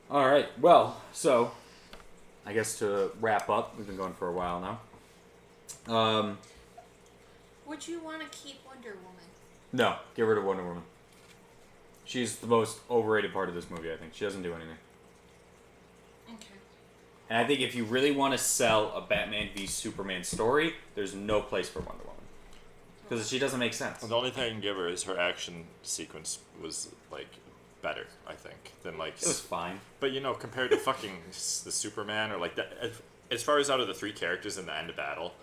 All right. Well, so I guess to wrap up, we've been going for a while now. Would you want to keep Wonder Woman? No, get rid of Wonder Woman. She's the most overrated part of this movie, I think. She doesn't do anything. Okay. And I think if you really want to sell a Batman v Superman story, there's no place for Wonder Woman. Because she doesn't make sense. The only thing I can give her is her action sequence was, like, better, I think, than, like... It was fine. But, you know, compared to fucking the Superman, or, like, that, as far as out of the 3 characters in the end of battle,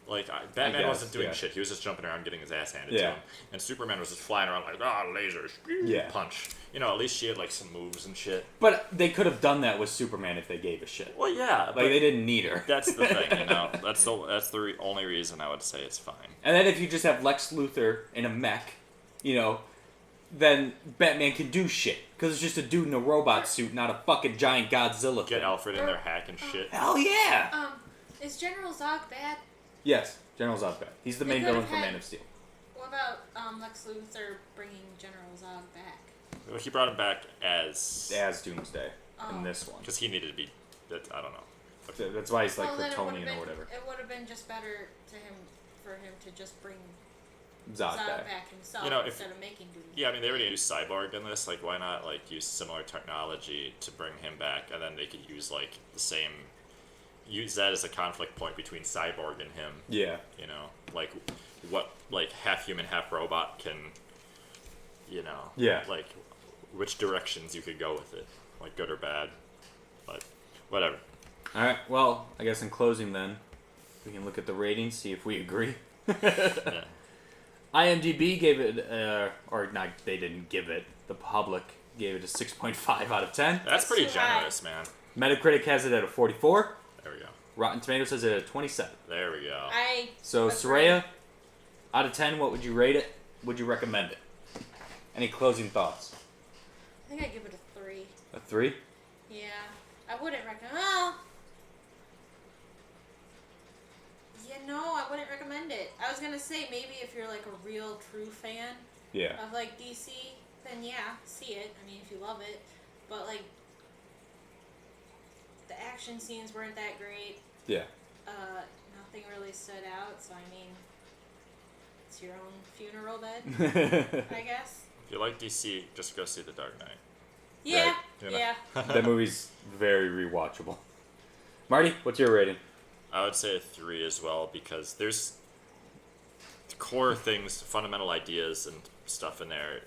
like, Batman wasn't doing shit. He was just jumping around getting his ass handed to him. And Superman was just flying around like, lasers, punch. You know, at least she had, like, some moves and shit. But they could have done that with Superman if they gave a shit. Well, yeah. Like, they didn't need her. That's the thing, you know? That's the only reason I would say it's fine. And then if you just have Lex Luthor in a mech, you know, then Batman can do shit. Because it's just a dude in a robot suit, not a fucking giant Godzilla Get thing. Alfred in there hacking shit. Hell yeah! Is General Zod bad? Yes, General Zod's bad. He's the They main could villain have for had- Man of Steel. What about Lex Luthor bringing General Zod back? Well, he brought him back as Doomsday in this one. because he needed to be. I don't know. That's why he's like Then Kryptonian or whatever. It would have been just better for him to just bring Zod Zod back. back himself You know, instead of making Doom. Yeah, I mean, they already used Cyborg in this. Like, why not, like, use similar technology to bring him back, and then they could use, like, the same... Use that as a conflict point between Cyborg and him. Yeah. You know? Like, what, like, half human, half robot can, you know... Yeah. Like, which directions you could go with it. Like, good or bad. But, whatever. Alright, well, I guess in closing then, we can look at the ratings, see if we agree. Yeah. IMDb gave it, or not, they didn't give it, the public gave it a 6.5 out of 10. That's pretty too high. generous, man. Metacritic has it at a 44. There we go. Rotten Tomatoes has it at a 27. There we go. So, agree. Sureyya, out of 10, what would you rate it? Would you recommend it? Any closing thoughts? I think I'd give it a 3. A 3? Yeah. I wouldn't recommend... Well... I wouldn't recommend it. I was gonna say, maybe if you're, like, a real, true fan Yeah. of, like, DC, then yeah, see it. I mean, if you love it. But, like... The action scenes weren't that great. Yeah. Nothing really stood out, so I mean... It's your own funeral bed, I guess. If you like DC, just go see The Dark Knight. Yeah, Right. You know. yeah. That movie's very rewatchable. Marty, what's your rating? I would say a 3 as well, because there's core things, fundamental ideas and stuff in there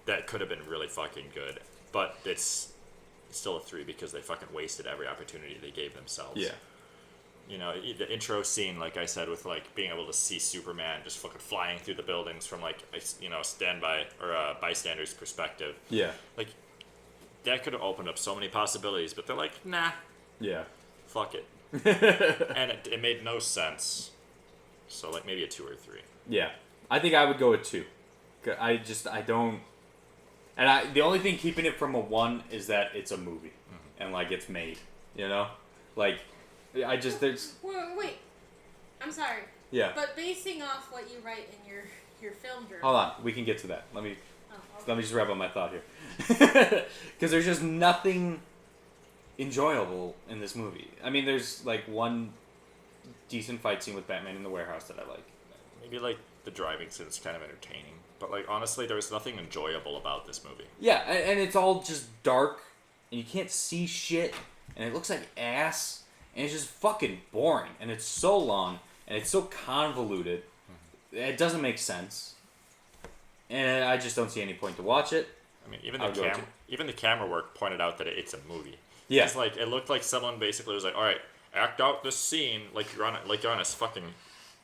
that could have been really fucking good, but it's still a 3 because they fucking wasted every opportunity they gave themselves. Yeah. You know, the intro scene, like I said, with, like, being able to see Superman just fucking flying through the buildings from, like, a, you know, standby or a bystander's perspective. Yeah. Like, that could have opened up so many possibilities, but they're like, nah, Yeah. fuck it. And it made no sense. So, like, maybe a 2 or 3. Yeah. I think I would go with 2. I don't... And the only thing keeping it from a 1 is that it's a movie. And, like, it's made. You know? Like, there's... Wait. I'm sorry. Yeah. But basing off what you write in your film journal... Hold on. We can get to that. Let me okay. just wrap up my thought here. Because there's just nothing enjoyable in this movie. I mean, there's, like, one decent fight scene with Batman in the warehouse that I like. Maybe, like, the driving scene is kind of entertaining. But, like, honestly, there was nothing enjoyable about this movie. Yeah, and it's all just dark, and you can't see shit, and it looks like ass, and it's just fucking boring, and it's so long, and it's so convoluted, it doesn't make sense, and I just don't see any point to watch it. I mean, even I'll go to- even the camera work pointed out that it's a movie. Yeah. It's like, it looked like someone basically was like, all right, act out this scene like you're on a fucking,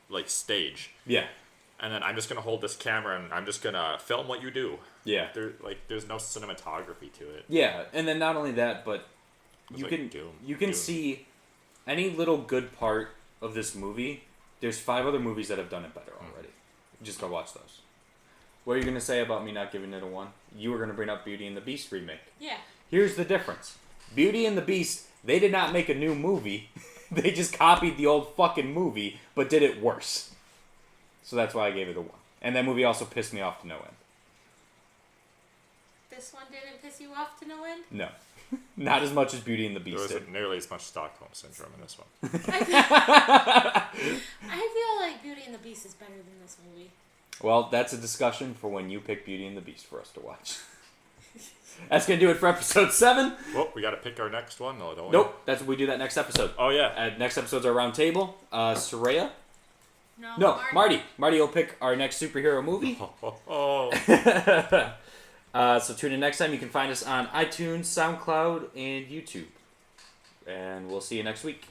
like, stage. Yeah. And then I'm just going to hold this camera and I'm just going to film what you do. Yeah. There's no cinematography to it. Yeah, and then not only that, but It's you like can Doom. you can Doom. see any little good part of this movie. There's 5 other movies that have done it better already. Just go watch those. What are you gonna say about me not giving it a 1? You were gonna bring up Beauty and the Beast remake. Yeah. Here's the difference. Beauty and the Beast, they did not make a new movie. They just copied the old fucking movie, but did it worse. So that's why I gave it a 1. And that movie also pissed me off to no end. This one didn't piss you off to no end? No. Not as much as Beauty and the There Beast did. wasn't nearly as much Stockholm syndrome in this one. I feel like Beauty and the Beast is better than this movie. Well, that's a discussion for when you pick Beauty and the Beast for us to watch. That's going to do it for episode 7. Well, we got to pick our next one, though, don't we? Nope. We do that next episode. Oh, yeah. Next episode's our round table. Sureyya? No, No, Marty. Marty will pick our next superhero movie. So tune in next time. You can find us on iTunes, SoundCloud, and YouTube. And we'll see you next week.